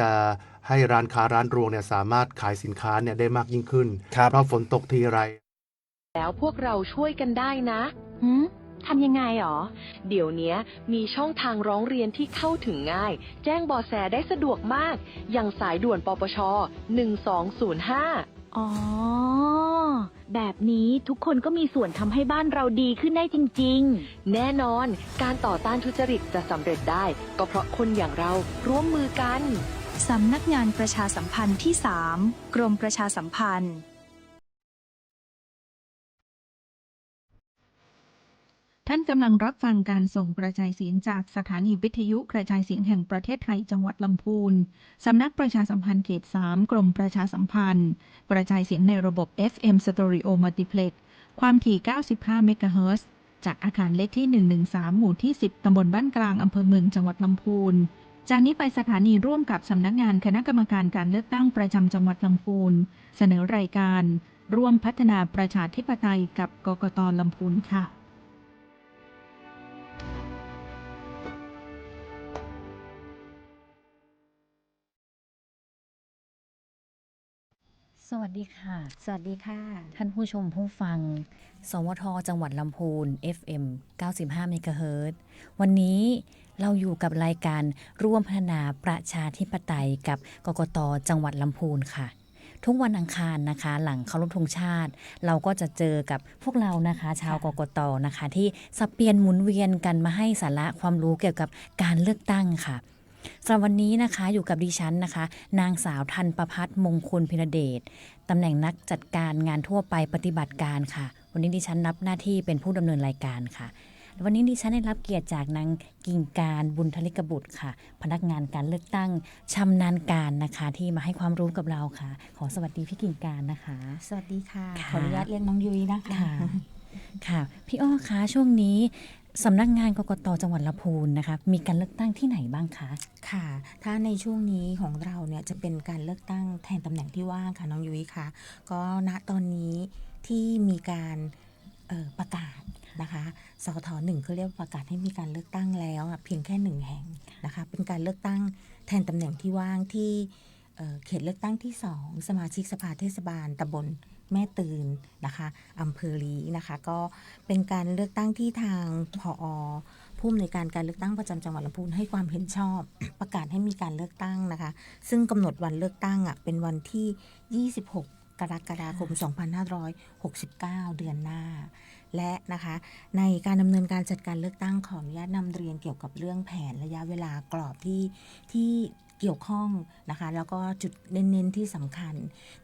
จะให้ร้านค้าร้านรวงเนี่ยสามารถขายสินค้าเนี่ยได้มากยิ่งขึ้น ครับ เพราะฝนตกทีไร แล้วพวกเราช่วยกันได้นะ ทำยังไงหรอ เดี๋ยวนี้มีช่องทางร้องเรียนที่เข้าถึงง่าย แจ้งเบาะแสได้สะดวกมาก อย่างสายด่วนปปช 1205 อ๋อ แบบนี้ทุกคนก็มีส่วนทำให้บ้านเราดีขึ้นได้จริงแน่นอนการต่อต้านทุจริตจะสำเร็จได้ ก็เพราะคนอย่างเราร่วมมือกัน สำนักงานประชาสัมพันธ์ที่ 3 กรมประชาสัมพันธ์ท่านกำลังรับฟังการส่งกระจายเสียงจากสถานีวิทยุกระจายเสียงแห่งประเทศไทยจังหวัดลำพูน สำนักประชาสัมพันธ์เขต 3 กรมประชาสัมพันธ์ กระจายเสียงในระบบ FM Stereo Multiplex ความถี่ 95 เมกะเฮิรตซ์ จากอาคารเลขที่ 113 หมู่ที่ 10 ตำบลบ้านกลาง อำเภอเมืองจังหวัดลำพูน จากนี้ไปสถานีร่วมกับสำนักงานคณะกรรมการการเลือกตั้งประจำจังหวัดลำพูน เสนอรายการร่วมพัฒนาประชาธิปไตยกับกกต.ลำพูนค่ะ สวัสดีค่ะ ๆ สวัสดีค่ะ ท่านผู้ชมผู้ฟัง สวท จังหวัดลำพูน FM 95 เมกะเฮิรตซ์ วันนี้เราอยู่กับรายการร่วมพัฒนาประชาธิปไตยกับกกต.จังหวัดลำพูนค่ะ ทุกวันอังคารนะคะ หลังเคารพธงชาติ เราก็จะเจอกับพวกเรานะคะ ชาวกกต.นะคะ ที่สับเปลี่ยนหมุนเวียนกันมาให้สาระความรู้เกี่ยวกับการเลือกตั้งค่ะสำหรับวันนี้นะคะอยู่กับดิฉันนะคะ นางสาวธันประภัสมงคลพิรเดชตำแหน่งนักจัดการงานทั่วไปปฏิบัติการค่ะ วันนี้ดิฉันรับหน้าที่เป็นผู้ดำเนินรายการค่ะ วันนี้ดิฉันได้รับเกียรติจากนางกิ่งการบุญธลิกบุตรค่ะ พนักงานการเลือกตั้งชำนาญการนะคะ ที่มาให้ความรู้กับเราค่ะ ขอสวัสดีพี่กิ่งการนะคะ สวัสดีค่ะ ค่ะ ขออนุญาตเรียกน้องยุ้ยนะคะ ค่ะ ค่ะพี่อ้อคะช่วงนี้สำนักงานกกต.จังหวัดลำพูนนะคะมีการเลือกตั้งที่ไหนบ้างคะ ค่ะ ถ้าในช่วงนี้ของเราเนี่ยจะเป็นการเลือกตั้งแทนตำแหน่งที่ว่างค่ะน้องยุ้ยค่ะ ก็ณตอนนี้ที่มีการประกาศนะคะสทหนึ่งเขาเรียกประกาศให้มีการเลือกตั้งแล้วเพียงแค่1แห่งนะคะ เป็นการเลือกตั้งแทนตำแหน่งที่ว่างที่เขตเลือกตั้งที่ 2 สมาชิกสภาเทศบาลตำบลแม่ตืนนะคะอำเภอลีนะคะ ก็เป็นการเลือกตั้งที่ทางผอ.ผู้อำนวยการการเลือกตั้งประจำจังหวัดลำพูนให้ความเห็นชอบ ประกาศให้มีการเลือกตั้งนะคะ ซึ่งกำหนดวันเลือกตั้งเป็นวันที่ 26 กรกฎาคม 2569 เดือนหน้า และนะคะในการดำเนินการจัดการเลือกตั้งขออนุญาตนำเรียนเกี่ยวกับเรื่องแผนระยะเวลากรอบที่เกี่ยวข้องนะคะแล้วก็จุดเน้นๆที่สำคัญ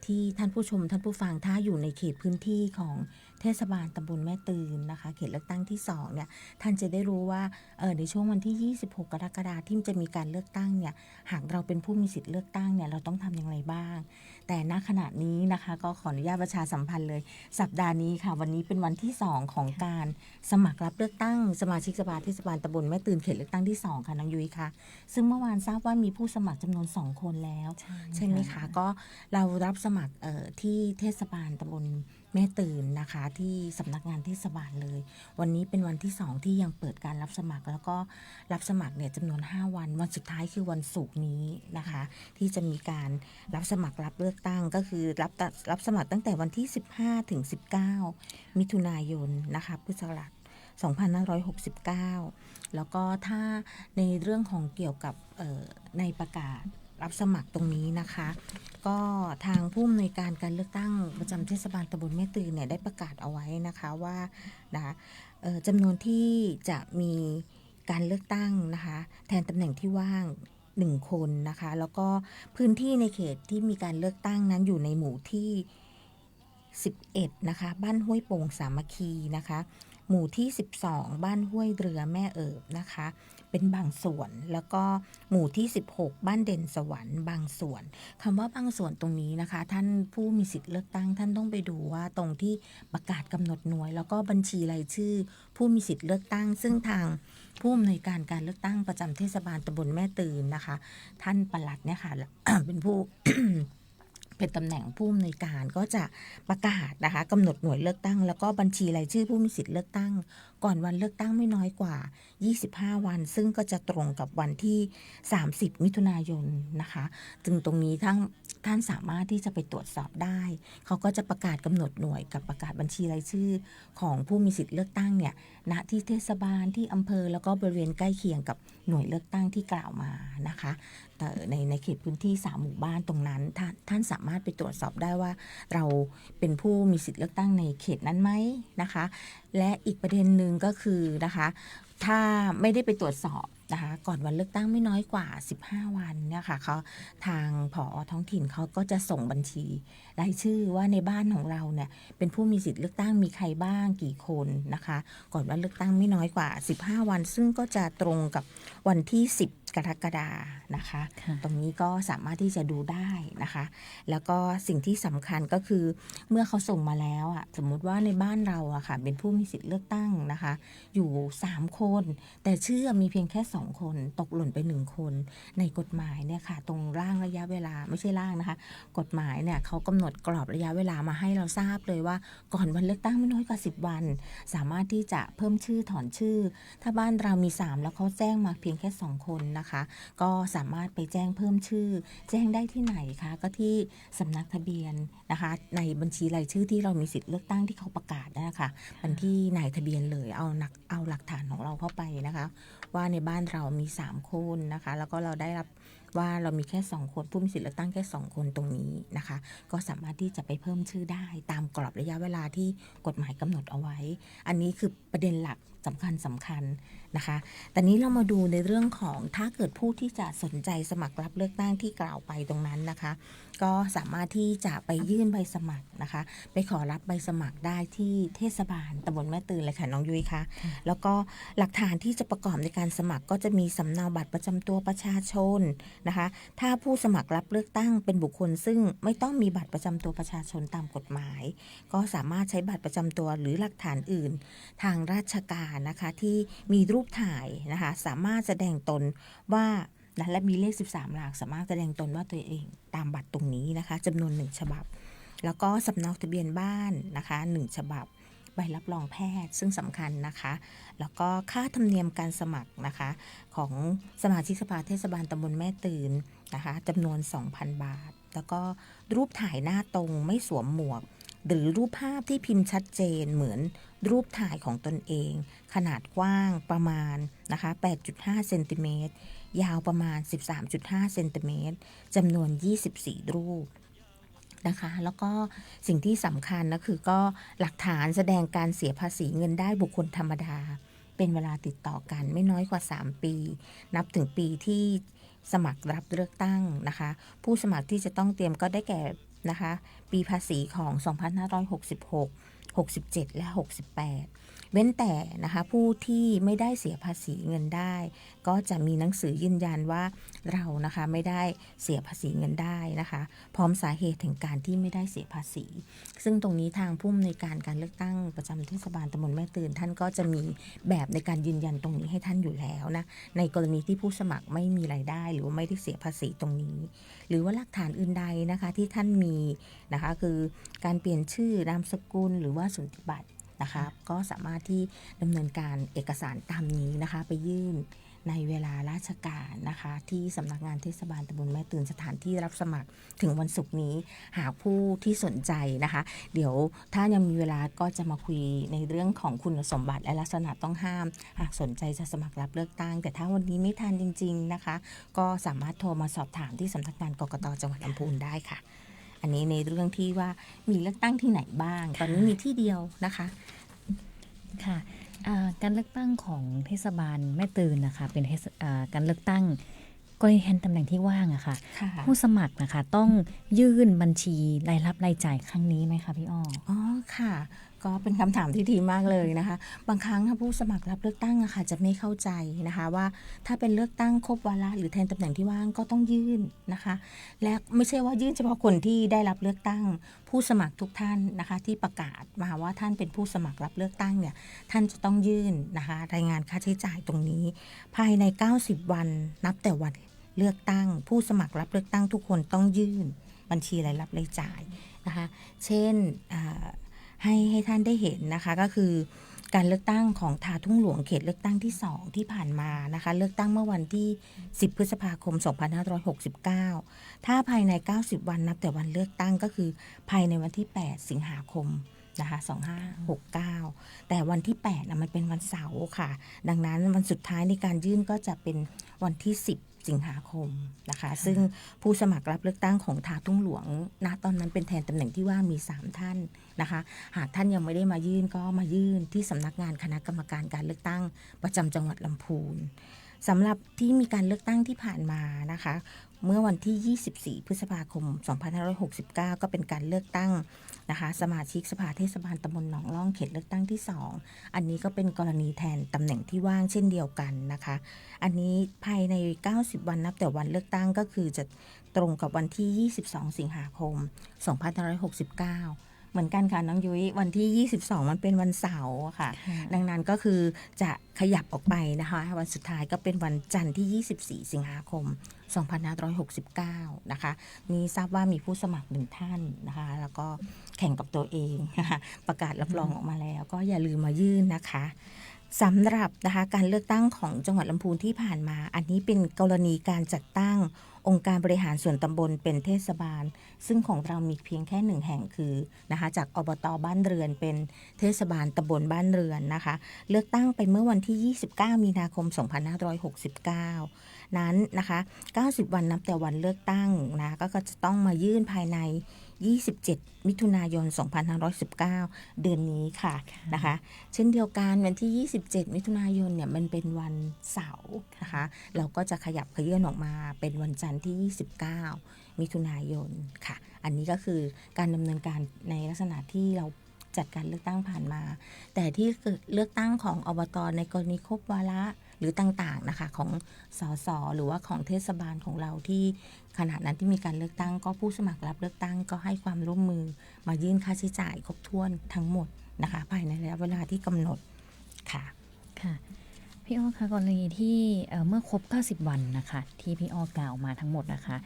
ที่ท่านผู้ชมท่านผู้ฟังถ้าอยู่ในเขตพื้นที่ของเทศบาลตำบลแม่ตืนนะคะเขตเลือกตั้งที่2เนี่ยท่านจะได้รู้ว่าในช่วงวันที่ 26 กรกฎาคมที่จะมีการเลือกตั้งเนี่ยหากเราเป็นผู้มีสิทธิ์เลือกตั้งเนี่ยเราต้องทำอย่างไรบ้างแต่ณขณะนี้นะคะก็ขออนุญาตประชาสัมพันธ์เลยสัปดาห์นี้ค่ะวันนี้เป็นวันที่2ของการสมัครรับเลือกตั้งสมาชิกสภาเทศบาลตำบลแม่ตืนเขตเลือกตั้งที่2ค่ะน้องยุ้ยค่ะซึ่งเมื่อวานทราบว่ามีผู้สมัครจำนวน2คนแล้วใช่ไหมคะก็เรารับสมัครที่เทศบาลตำบลแม่ตืนนะคะที่สำนักงานเทศบาลเลยวันนี้เป็นวันที่2ที่ยังเปิดการรับสมัครแล้วก็รับสมัครเนี่ยจำนวน5วันวันสุดท้ายคือวันศุกร์นี้นะคะที่จะมีการรับสมัครรับเลือกตั้งก็คือรับสมัครตั้งแต่วันที่15ถึง19มิถุนายนนะคะพุทธศักราช2569แล้วก็ถ้าในเรื่องของเกี่ยวกับในประกาศรับสมัครตรงนี้นะคะก็ทางผู้อำนวยการการเลือกตั้งประจำเทศบาลตำบลแม่ตืนเนี่ยได้ประกาศเอาไว้นะคะว่านะคะจำนวนที่จะมีการเลือกตั้งนะคะแทนตำแหน่งที่ว่าง1คนนะคะแล้วก็พื้นที่ในเขตที่มีการเลือกตั้งนั้นอยู่ในหมู่ที่11นะคะบ้านห้วยโป่งสามัคคีนะคะหมู่ที่12บ้านห้วยเรือแม่เอิบนะคะเป็นบางส่วนแล้วก็หมู่ที่16บ้านเด่นสวรรค์บางส่วนคำว่าบางส่วนตรงนี้นะคะท่านผู้มีสิทธิ์เลือกตั้งท่านต้องไปดูว่าตรงที่ประกาศกำหนดหน่วยแล้วก็บัญชีรายชื่อผู้มีสิทธิ์เลือกตั้งซึ่งทางผู้อำนวยการการเลือกตั้งประจำเทศบาลตำบลแม่ตืนนะคะท่านปลัดเนี่ยค่ะ เป็นผู้ เป็นตำแหน่งผู้อำนวยการก็จะประกาศนะคะกำหนดหน่วยเลือกตั้งแล้วก็บัญชีรายชื่อผู้มีสิทธิ์เลือกตั้งก่อนวันเลือกตั้งไม่น้อยกว่า 25 วันซึ่งก็จะตรงกับวันที่ 30 มิถุนายนนะคะจึงตรงนี้ท่านสามารถที่จะไปตรวจสอบได้เขาก็จะประกาศกำหนดหน่วยกับประกาศบัญชีรายชื่อของผู้มีสิทธิ์เลือกตั้งเนี่ยณที่เทศบาลที่อำเภอแล้วก็บริเวณใกล้เคียงกับหน่วยเลือกตั้งที่กล่าวมานะคะแต่ในเขตพื้นที่3หมู่บ้านตรงนั้นท่านสามารถไปตรวจสอบได้ว่าเราเป็นผู้มีสิทธิ์เลือกตั้งในเขตนั้นไหมนะคะและอีกประเด็นหนึ่งก็คือนะคะถ้าไม่ได้ไปตรวจสอบนะคะก่อนวันเลือกตั้งไม่น้อยกว่า15 วันเนี่ยค่ะเขาทางผอ.ท้องถิ่นเขาก็จะส่งบัญชีรายชื่อว่าในบ้านของเราเนี่ยเป็นผู้มีสิทธิ์เลือกตั้งมีใครบ้างกี่คนนะคะก่อนวันเลือกตั้งไม่น้อยกว่า15 วันซึ่งก็จะตรงกับวันที่10 กรกฎาคมนะคะ ตรงนี้ก็สามารถที่จะดูได้นะคะแล้วก็สิ่งที่สำคัญก็คือเมื่อเขาส่งมาแล้วสมมุติว่าในบ้านเราค่ะเป็นผู้มีสิทธิ์เลือกตั้งนะคะอยู่3 คนแต่ชื่อมีเพียงแค่2 คนตกหล่นไป1 คนในกฎหมายเนี่ยค่ะตรงร่างระยะเวลาไม่ใช่ร่างนะคะกฎหมายเนี่ยเขากำหนดกรอบระยะเวลามาให้เราทราบเลยว่าก่อนวันเลือกตั้งไม่น้อยกว่า10 วันสามารถที่จะเพิ่มชื่อถอนชื่อถ้าบ้านเรามี3แล้วเขาแจ้งมาเพียงแค่2 คนนะคะก็สามารถไปแจ้งเพิ่มชื่อแจ้งได้ที่ไหนคะก็ที่สำนักทะเบียนนะคะในบัญชีรายชื่อที่เรามีสิทธิ์เลือกตั้งที่เขาประกาศนะคะบันที่นายทะเบียนเลยเอาหลักฐานของเราเข้าไปนะคะว่าในบ้านเรามี3 คนนะคะแล้วก็เราได้รับว่าเรามีแค่2 คนผู้มีสิทธิ์เลือกตั้งแค่2 คนตรงนี้นะคะก็สามารถที่จะไปเพิ่มชื่อได้ตามกรอบระยะเวลาที่กฎหมายกำหนดเอาไว้อันนี้คือประเด็นหลักสำคัญนะคะแต่นี้เรามาดูในเรื่องของถ้าเกิดผู้ที่จะสนใจสมัครรับเลือกตั้งที่กล่าวไปตรงนั้นนะคะก็สามารถที่จะไปยื่นใบสมัครนะคะไปขอรับใบสมัครได้ที่เทศบาลตำบลแม่ตื่นเลยค่ะน้องยุ้ยคะแล้วก็หลักฐานที่จะประกอบในการสมัครก็จะมีสำเนาบัตรประจำตัวประชาชนนะคะถ้าผู้สมัครรับเลือกตั้งเป็นบุคคลซึ่งไม่ต้องมีบัตรประจำตัวประชาชนตามกฎหมายก็สามารถใช้บัตรประจำตัวหรือหลักฐานอื่นทางราชการนะคะที่มีรูปถ่ายนะคะสามารถแสดงตนว่าและมีเลข13 หลักสามารถแสดงตนว่าตัวเองตามบัตรตรงนี้นะคะจำนวน1 ฉบับแล้วก็สำเนาทะเบียนบ้านนะคะ1 ฉบับใบรับรองแพทย์ซึ่งสำคัญนะคะแล้วก็ค่าธรรมเนียมการสมัครนะคะของสมาชิกสภาเทศบาลตำบลแม่ตื่นนะคะจำนวน 2,000 บาทแล้วก็รูปถ่ายหน้าตรงไม่สวมหมวกหรือรูปภาพที่พิมพ์ชัดเจนเหมือนรูปถ่ายของตนเองขนาดกว้างประมาณนะคะ 8.5 เซนติเมตรยาวประมาณ 13.5 เซนติเมตรจำนวน24 รูปนะคะแล้วก็สิ่งที่สำคัญก็คือก็หลักฐานแสดงการเสียภาษีเงินได้บุคคลธรรมดาเป็นเวลาติดต่อกันไม่น้อยกว่า3 ปีนับถึงปีที่สมัครรับเลือกตั้งนะคะผู้สมัครที่จะต้องเตรียมก็ได้แก่นะคะปีภาษีของ 2566 67 และ 68 เว้นแต่นะคะผู้ที่ไม่ได้เสียภาษีเงินได้ก็จะมีหนังสือยืนยันว่าเรานะคะไม่ได้เสียภาษีเงินได้นะคะพร้อมสาเหตุถึงการที่ไม่ได้เสียภาษีซึ่งตรงนี้ทางผู้อำนวยการการเลือกตั้งประจำเทศบาลตำบลแม่ตื่นท่านก็จะมีแบบในการยืนยันตรงนี้ให้ท่านอยู่แล้วนะในกรณีที่ผู้สมัครไม่มีรายได้หรือว่าไม่ได้เสียภาษีตรงนี้หรือว่าหลักฐานอื่นใดนะคะที่ท่านมีนะคะคือการเปลี่ยนชื่อนามสกุลหรือว่าสุนทรบัตรนะคะก็สามารถที่ดำเนินการเอกสารตามนี้นะคะไปยื่นในเวลาราชการนะคะที่สำนักงานเทศบาลตำบลแม่ตื่นสถานที่รับสมัครถึงวันศุกร์นี้หากผู้ที่สนใจนะคะเดี๋ยวถ้ายังมีเวลาก็จะมาคุยในเรื่องของคุณสมบัติและลักษณะต้องห้ามหากสนใจจะสมัครรับเลือกตั้งแต่ถ้าวันนี้ไม่ทันจริงๆนะคะก็สามารถโทรมาสอบถามที่สำนักงานกกต.จังหวัดลำพูนได้ค่ะอันนี้ในเรื่องที่ว่ามีเลือกตั้งที่ไหนบ้างตอนนี้มีที่เดียวนะคะค่ะการเลือกตั้งของเทศบาลแม่ตื่นนะคะเป็นการเลือกตั้งกรณีแทนตำแหน่งที่ว่างอะค่ะผู้สมัครนะคะต้องยื่นบัญชีรายรับรายจ่ายครั้งนี้ไหมคะพี่อ้อค่ะก็เป็นคำถามที่ดีมากเลยนะคะบางครั้งผู้สมัครรับเลือกตั้งค่ะจะไม่เข้าใจนะคะว่าถ้าเป็นเลือกตั้งครบวาระหรือแทนตำแหน่งที่ว่างก็ต้องยื่นนะคะและไม่ใช่ว่ายื่นเฉพาะคนที่ได้รับเลือกตั้งผู้สมัครทุกท่านนะคะที่ประกาศมาว่าท่านเป็นผู้สมัครรับเลือกตั้งเนี่ยท่านจะต้องยื่นนะคะรายงานค่าใช้จ่ายตรงนี้ภายใน90 วันนับแต่วันเลือกตั้งผู้สมัครรับเลือกตั้งทุกคนต้องยื่น บัญชีรายรับรายจ่ายนะคะเช่นให้ท่านได้เห็นนะคะก็คือการเลือกตั้งของทาทุ่งหลวงเขตเลือกตั้งที่ 2 ที่ผ่านมานะคะเลือกตั้งเมื่อวันที่ 10 พฤษภาคม 2569 ถ้าภายใน 90 วันนับแต่วันเลือกตั้งก็คือภายในวันที่ 8 สิงหาคมนะคะ2569 แต่วันที่ 8มันเป็นวันเสาร์ค่ะดังนั้นวันสุดท้ายในการยื่นก็จะเป็นวันที่ 10 สิงหาคมนะคะซึ่งผู้สมัครรับเลือกตั้งของทาทุ่งหลวงณตอนนั้นเป็นแทนตำแหน่งที่ว่ามี 3 ท่านนะคะหากท่านยังไม่ได้มายื่นก็มายื่นที่สำนักงานคณะกรรมการการเลือกตั้งประจำจังหวัดลำพูนสำหรับที่มีการเลือกตั้งที่ผ่านมานะคะเมื่อวันที่ 24 พฤษภาคม 2569 ก็เป็นการเลือกตั้งนะคะสมาชิกสภาเทศบาลตำบลหนองล่องเขตเลือกตั้งที่ 2 อันนี้ก็เป็นกรณีแทนตำแหน่งที่ว่างเช่นเดียวกันนะคะอันนี้ภายใน 90 วันนับแต่วันเลือกตั้งก็คือจะตรงกับวันที่ 22 สิงหาคม 2569 เหมือนกันค่ะน้องยุ้ยวันที่ 22 มันเป็นวันเสาร์ค่ะดังนั้นก็คือจะขยับออกไปนะคะวันสุดท้ายก็เป็นวันจันทร์ที่ 24 สิงหาคม 2569 นะคะนี่ทราบว่ามีผู้สมัคร1ท่านนะคะแล้วก็แข่งกับตัวเองนะคะประกาศรับรองออกมาแล้วก็อย่าลืมมายื่นนะคะสำหรับนะคะการเลือกตั้งของจังหวัดลำพูนที่ผ่านมาอันนี้เป็นกรณีการจัดตั้งองค์การบริหารส่วนตำบลเป็นเทศบาลซึ่งของเรามีเพียงแค่1แห่งคือนะคะจากอบต.บ้านเรือนเป็นเทศบาลตำบลบ้านเรือนนะคะเลือกตั้งไปเมื่อวันที่ 29 มีนาคม 2569 นั้นนะคะ90 วันนับแต่วันเลือกตั้งนะก็จะต้องมายื่นภายใน 27 มิถุนายน 2519 เดือนนี้ค่ะนะคะเช่นเดียวกันวันที่ 27 มิถุนายนเนี่ยมันเป็นวันเสาร์นะคะเราก็จะขยับขยื่นออกมาเป็นวันจันทร์ที่ 29 มิถุนายนค่ะอันนี้ก็คือการดำเนินการในลักษณะที่เราจัดการเลือกตั้งผ่านมาแต่ที่เลือกตั้งของอบต.ในกรณีครบวาระหรือต่างๆนะคะของสสหรือว่าของเทศบาลของเราที่ขณะนั้นที่มีการเลือกตั้งก็ผู้สมัครรับเลือกตั้งก็ให้ความร่วมมือมายื่นค่าใช้จ่ายครบถ้วนทั้งหมดนะคะภายในระยะเวลาที่กำหนดค่ะค่ะพี่อ้อคะกรณีที่เมื่อครบ 90 วันนะคะที่พี่อ้อกล่าวมาทั้งหมดนะคะ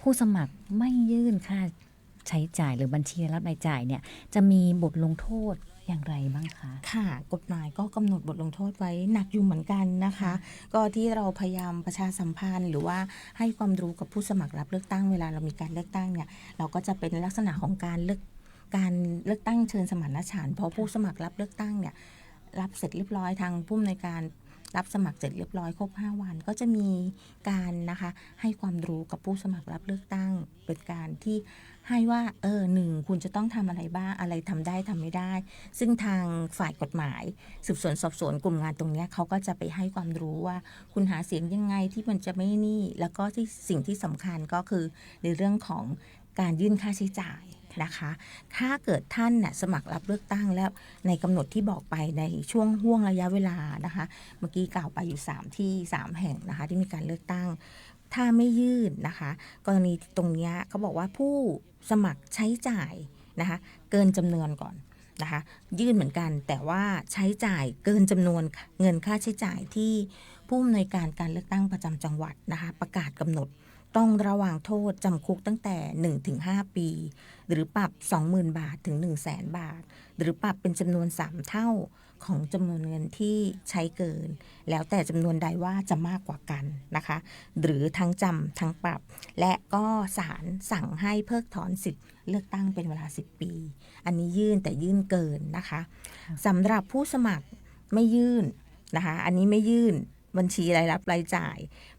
ผู้สมัครไม่ยื่นค่าใช้จ่ายหรือบัญชีรายรับรายจ่ายเนี่ยจะมีบทลงโทษอย่างไรบ้างคะค่ะกฎหมายก็กำหนดบทลงโทษไว้หนักอยู่เหมือนกันนะคะก็ที่เราพยายามประชาสัมพันธ์หรือว่าให้ความรู้กับผู้สมัครรับเลือกตั้งเวลาเรามีการเลือกตั้งเนี่ยเราก็จะเป็นลักษณะของการเลือกตั้งเชิญสมรรถฉันท์เพราะผู้สมัครรับเลือกตั้งเนี่ยรับเสร็จเรียบร้อยทางผู้อำนวยการรับสมัครเสร็จเรียบร้อยครบ5 วันก็จะมีการนะคะให้ความรู้กับผู้สมัครรับเลือกตั้งเป็นการที่ให้ว่า1คุณจะต้องทำอะไรบ้างอะไรทำได้ทำไม่ได้ซึ่งทางฝ่ายกฎหมายสืบสวนสอบสวนกลุ่มงานตรงนี้เขาก็จะไปให้ความรู้ว่าคุณหาเสียงยังไงที่มันจะไม่นี่แล้วก็ที่สิ่งที่สำคัญก็คือในเรื่องของการยื่นค่าใช้จ่ายนะคะถ้าเกิดท่านสมัครรับเลือกตั้งแล้วในกำหนดที่บอกไปในช่วงห่วงระยะเวลานะคะเมื่อกี้กล่าวไปอยู่3ที่3แห่งนะคะที่มีการเลือกตั้งถ้าไม่ยื่นนะคะกรณีตรงนี้เขาบอกว่าผู้สมัครใช้จ่ายนะคะเกินจำนวนก่อนนะคะยื่นเหมือนกันแต่ว่าใช้จ่ายเกินจำนวนเงินค่าใช้จ่ายที่ผู้อำนวยการการเลือกตั้งประจำจังหวัดนะคะประกาศกำหนดต้องระวางโทษจำคุกตั้งแต่ 1-5 ปีหรือปรับ 20,000 บาทถึง 100,000 บาทหรือปรับเป็นจำนวน3 เท่าของจำนวนเงินที่ใช้เกินแล้วแต่จำนวนใดว่าจะมากกว่ากันนะคะหรือทั้งจำทั้งปรับและก็ศาลสั่งให้เพิกถอนสิทธิ์เลือกตั้งเป็นเวลา10 ปีอันนี้ยื่นแต่ยื่นเกินนะคะสำหรับผู้สมัครไม่ยื่นนะคะอันนี้ไม่ยื่นบัญชีรายรับรายจ่าย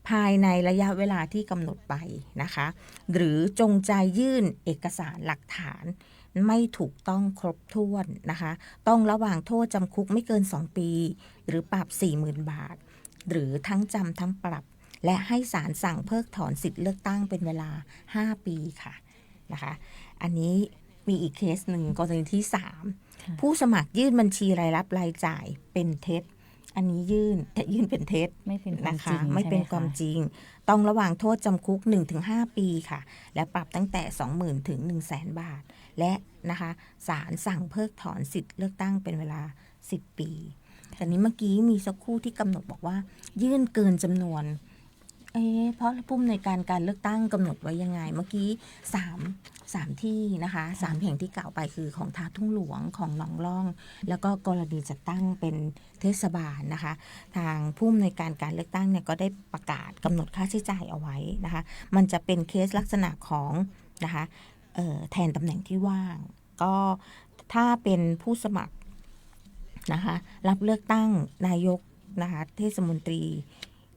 ภายในระยะเวลาที่กำหนดไปนะคะหรือจงใจยื่นเอกสารหลักฐานไม่ถูกต้องครบถ้วนนะคะต้องระวางโทษจำคุกไม่เกิน2 ปีหรือปรับ 40,000 บาทหรือทั้งจำทั้งปรับและให้ศาลสั่งเพิกถอนสิทธิ์เลือกตั้งเป็นเวลา5 ปีค่ะนะคะอันนี้มีอีกเคสหนึ่งกรณีที่3ผู้สมัครยื่นบัญชีรายรับรายจ่ายเป็นเท็จอันนี้ยื่นแต่ยื่นเป็นเท็จไม่เป็นความจริงไม่เป็นความจริงต้องระวางโทษจำคุก 1-5 ปีค่ะและปรับตั้งแต่ 20,000 ถึง 100,000 บาทและนะคะศาลสั่งเพิกถอนสิทธิ์เลือกตั้งเป็นเวลา10 ปีแต่นี้เมื่อกี้มีสักครู่ที่กำหนดบอกว่ายื่นเกินจำนวน เพราะผู้อำนวยการการเลือกตั้งกำหนดไว้ยังไงเมื่อกี้3ที่นะคะ3แห่งที่กล่าวไปคือของท่าทุ่งหลวงของหนองล่อง แล้วก็กรณีจัดตั้งเป็นเทศบาลนะคะ ทางผู้อำนวยการการเลือกตั้งเนี่ยก็ได้ประกาศกำหนดค่าใช้จ่ายเอาไว้นะคะมันจะเป็นเคสลักษณะของนะคะแทนตำแหน่งที่ว่างก็ถ้าเป็นผู้สมัครนะคะรับเลือกตั้งนายกนะคะเทศมนตรี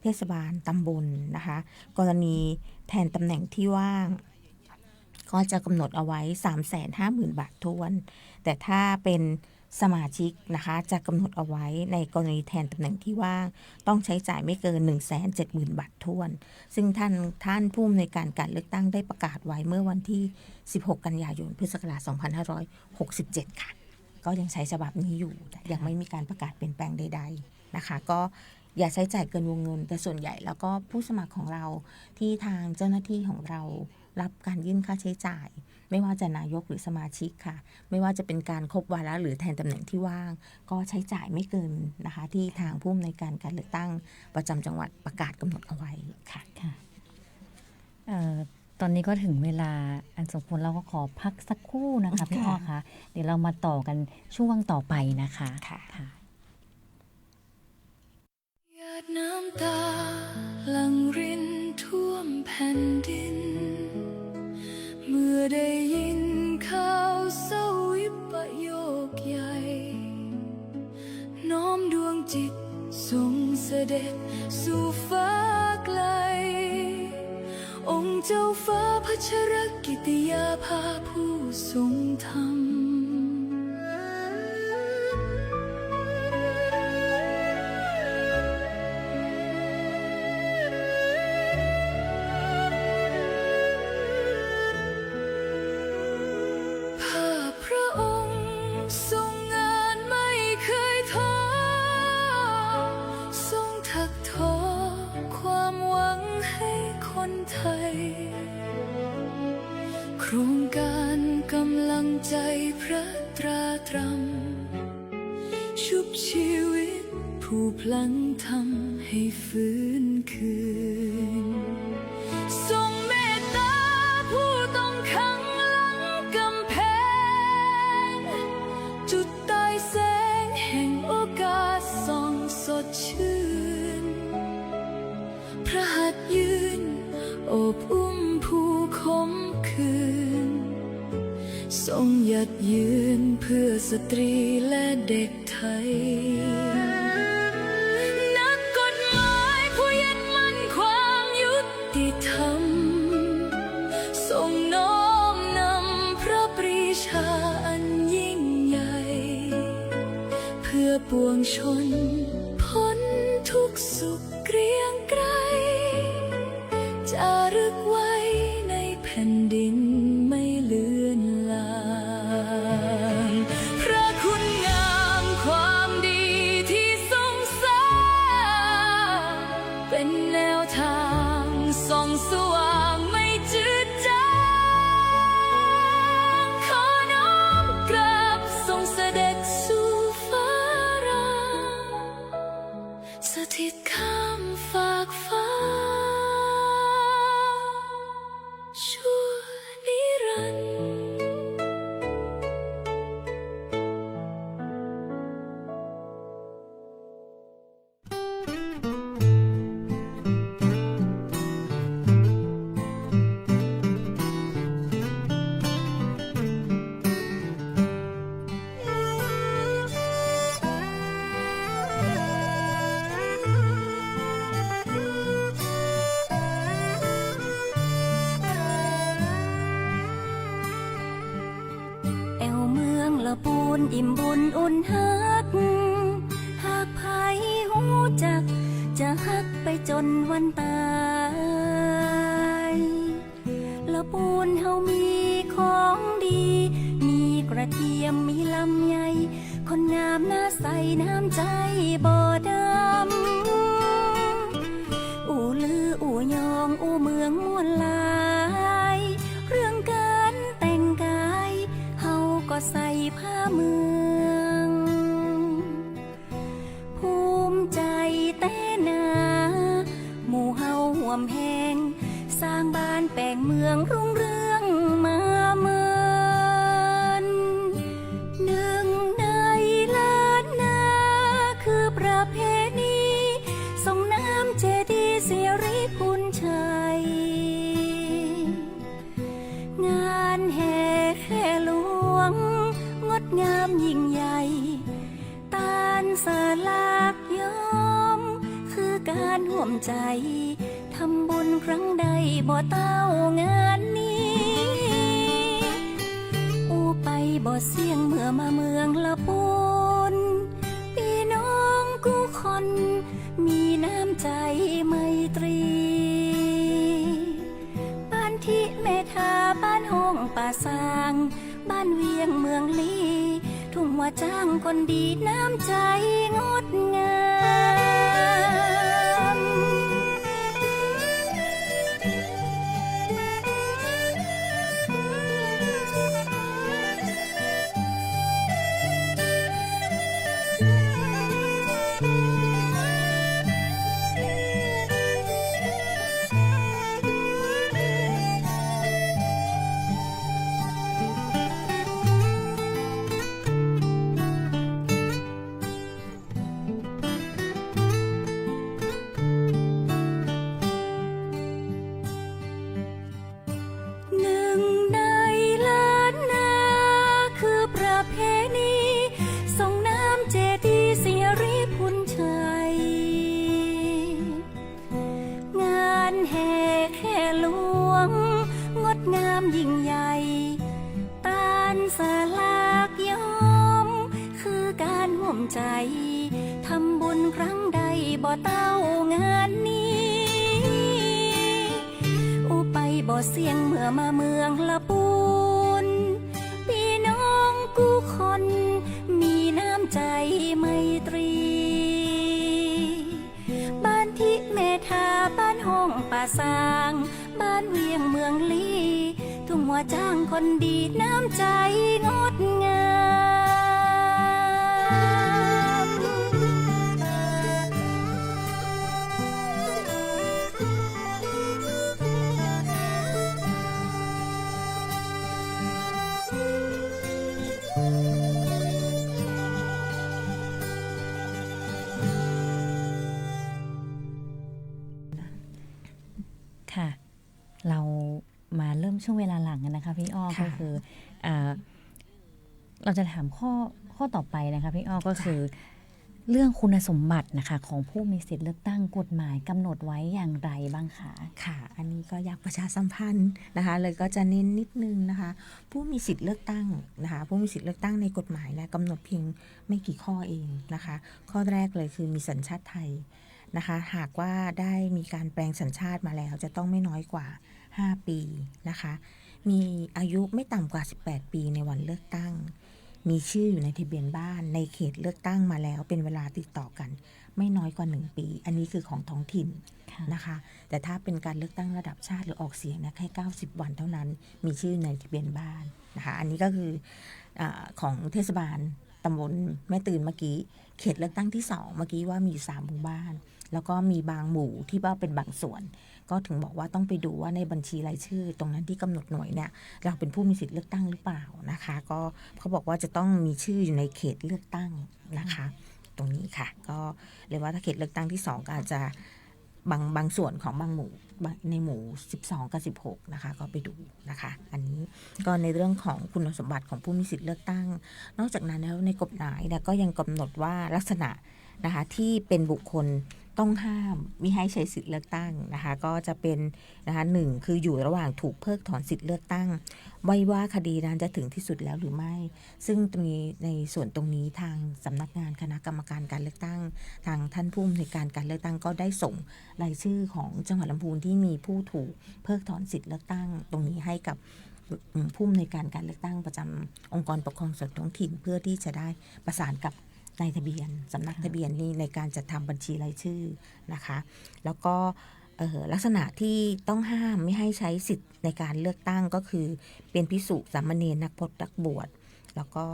เทศบาลตำบลนะคะกรณีแทนตำแหน่งที่ว่างก็จะกำหนดเอาไว้ 350,000 บาททวนแต่ถ้าเป็นสมาชิกนะคะจะกำหนดเอาไว้ในกรณีแทนตำแหน่งที่ว่างต้องใช้จ่ายไม่เกิน 170,000 บาททวนซึ่งท่านผู้อำนวยการการเลือกตั้งได้ประกาศไว้เมื่อวันที่ 16 กันยายน พุทธศักราช 2567 ค่ะก็ยังใช้ฉบับนี้อยู่ยังไม่มีการประกาศเปลี่ยนแปลงใดๆนะคะก็อย่าใช้จ่ายเกินวงเงินแต่ส่วนใหญ่แล้วก็ผู้สมัครของเราที่ทางเจ้าหน้าที่ของเรารับการยื่นค่าใช้จ่ายไม่ว่าจะนายกหรือสมาชิกค่ะไม่ว่าจะเป็นการครบวาระหรือแทนตำแหน่งที่ว่างก็ใช้จ่ายไม่เกินนะคะที่ทางผู้อำนวยการการเลือกตั้งประจำจังหวัดประกาศกำหนดเอาไว้ค่ะตอนนี้ก็ถึงเวลาอันสมควรเราก็ขอพักสักครู่นะคะพี่อ้อคะเดี๋ยวเรามาต่อกันช่วงต่อไปนะคะค่ะหยาดน้ำตาหลั่งรินท่วมแผ่นดินเมื่อได้ยินข่าวเศร้าวิปโยคใหญ่น้อมดวงจิตทรงเสด็จสู่ฟ้าไกลองค์เจ้าฟ้าพัชรกิติยาภาผู้ทรงธรรมโครงการกำลังใจพระตราตรำชุบชีวิตผู้พลังทำให้ฟื้นคืนทรงเมตตาผู้ต้องขังหลังกำแพงจุดใต้แสงแห่งโอกาสส่องสดชื่นพระหัตถ์ยืนโอบอุ้มผู้คมคืนทรงหยัดยืนเพื่อสตรีและเด็กไทยนักกฎหมายผู้ยึดมั่นความยุติธรรมทรงน้อมนำพระปรีชาอันยิ่งใหญ่เพื่อปวงชนพ้นทุกสุขเกรียงไกรจารึกไว้ในแผ่นดินไม่เลือนลางพระคุณงามความดีที่ทรงสร้างเป็นแนวทางส่องสว่างไม่จืดจางขอน้อมกราบทรงเสด็จสู่ฟ้ารางสถิตข้ามฝากฟ้าชั่วนิรันดร์ปูนอิ่มบุญอุ่นฮักหากไผหูจักจะฮักไปจนวันตายละปูนเฮามีของดีมีกระเทียมมีลำไยคนงามหน้าใสน้ำใจบ่ดำอู่ลืออู่ยองอู่เมืองม่วนลายเรื่องการแต่งกายเฮาก็ใส่ผ้าเมืองภูมิใจแต่นาหมู่เฮาห่วม านแห่หลวงงดงามยิ่งใหญ่ตาลสลากย้อมคือการห่วมใจทำบุญครั้งใดบ่เต้างานนี้อูไปบ่เสี่ยงเมื่อมาเมืองละปูนพี่น้องกู้คนมีน้ำใจไมตรีบ้านที่เมทาบ้านห้องป่าซางบ้านเวียงเมืองลีทุ่งว่าจ้างคนดีน้ำใจงดงามหนึ่งในล้านนาคือประเพณีส่งน้ำเจดีย์เสียริพุนชัยงานแห่หลวงงดงามยิ่งใหญ่ตาลสลากย้อมคือการห่วมใจทำบุญครั้งใดบ่เต้างานนี้อูไปบ่เสี่ยงเมื่อมาเมืองละปูนพี่น้องกู้คนมีน้ำใจไมตรีบ้านที่เมทาบ้านห้องป่าซางบ้านเวียงเมืองลีทุ่งว่าจ้างคนดีน้ำใจงดงาม ค่ะ เรามาเริ่มช่วงเวลาหลังกันนะคะพี่อ้อ ค่ะ ก็คือเราจะถามข้อต่อไปนะคะพี่อ้อก็คือ เรื่องคุณสมบัตินะคะของผู้มีสิทธิ์เลือกตั้งกฎหมายกำหนดไว้อย่างไรบ้างคะ ค่ะ อันนี้ก็อยากประชาสัมพันธ์นะคะเลยก็จะเน้นนิดนึงนะคะผู้มีสิทธิ์เลือกตั้งนะคะผู้มีสิทธิ์เลือกตั้งในกฎหมายเนี่ยกำหนดเพียงไม่กี่ข้อเองนะคะข้อแรกเลยคือมีสัญชาติไทยนะคะหากว่าได้มีการแปลงสัญชาติมาแล้วจะต้องไม่น้อยกว่า5 ปีนะคะมีอายุไม่ต่ำกว่า18 ปีในวันเลือกตั้งมีชื่ออยู่ในทะเบียนบ้านในเขตเลือกตั้งมาแล้วเป็นเวลาติดต่อกันไม่น้อยกว่า1 ปีอันนี้คือของท้องถิ่นนะคะแต่ถ้าเป็นการเลือกตั้งระดับชาติหรือออกเสียงนะแค่90 วันเท่านั้นมีชื่อในทะเบียนบ้านนะคะอันนี้ก็คือของเทศบาลตำบลแม่ตื่นเมื่อกี้เขตเลือกตั้งที่2เมื่อกี้ว่ามี3 หมู่บ้านแล้วก็มีบางหมู่ที่ว่าเป็นบางส่วนก็ถึงบอกว่าต้องไปดูว่าในบัญชีรายชื่อตรงนั้นที่กำหนดหน่วยเนี่ยเราเป็นผู้มีสิทธิ์เลือกตั้งหรือเปล่านะคะก็เขาบอกว่าจะต้องมีชื่ออยู่ในเขตเลือกตั้งนะคะตรงนี้ค่ะก็เรียกว่าถ้าเขตเลือกตั้งที่2ก็อาจจะบางส่วนของบางหมู่ในหมู่12กับ16นะคะก็ไปดูนะคะอันนี้ก็ในเรื่องของคุณสมบัติของผู้มีสิทธิ์เลือกตั้งนอกจากนั้นแล้วในกฎหมายเนี่ยก็ยังกำหนดว่าลักษณะนะคะที่เป็นบุคคลต้องห้ามมิให้ใช้สิทธิ์เลือกตั้งนะคะก็จะเป็นนะคะ1คืออยู่ระหว่างถูกเพิกถอนสิทธิ์เลือกตั้งไว้ว่าคดีนั้นจะถึงที่สุดแล้วหรือไม่ซึ่งตรงนี้ในส่วนตรงนี้ทางสำนักงานคณะกรรมการการเลือกตั้งทางท่านผู้อำนวยการการเลือกตั้งก็ได้ส่งรายชื่อของจังหวัดลำพูนที่มีผู้ถูกเพิกถอนสิทธิ์เลือกตั้งตรงนี้ให้กับผู้อำนวยการการเลือกตั้งประจำองค์กรปกครองส่วนท้องถิ่นเพื่อที่จะได้ประสานกับนายทะเบียนสำนักทะเบียนนี้ในการจัดทำบัญชีรายชื่อนะคะแล้วก็ลักษณะที่ต้องห้ามไม่ให้ใช้สิทธิ์ในการเลือกตั้งก็คือเป็นภิกษุสามเณรนักพจน์นักบวชแล้วก็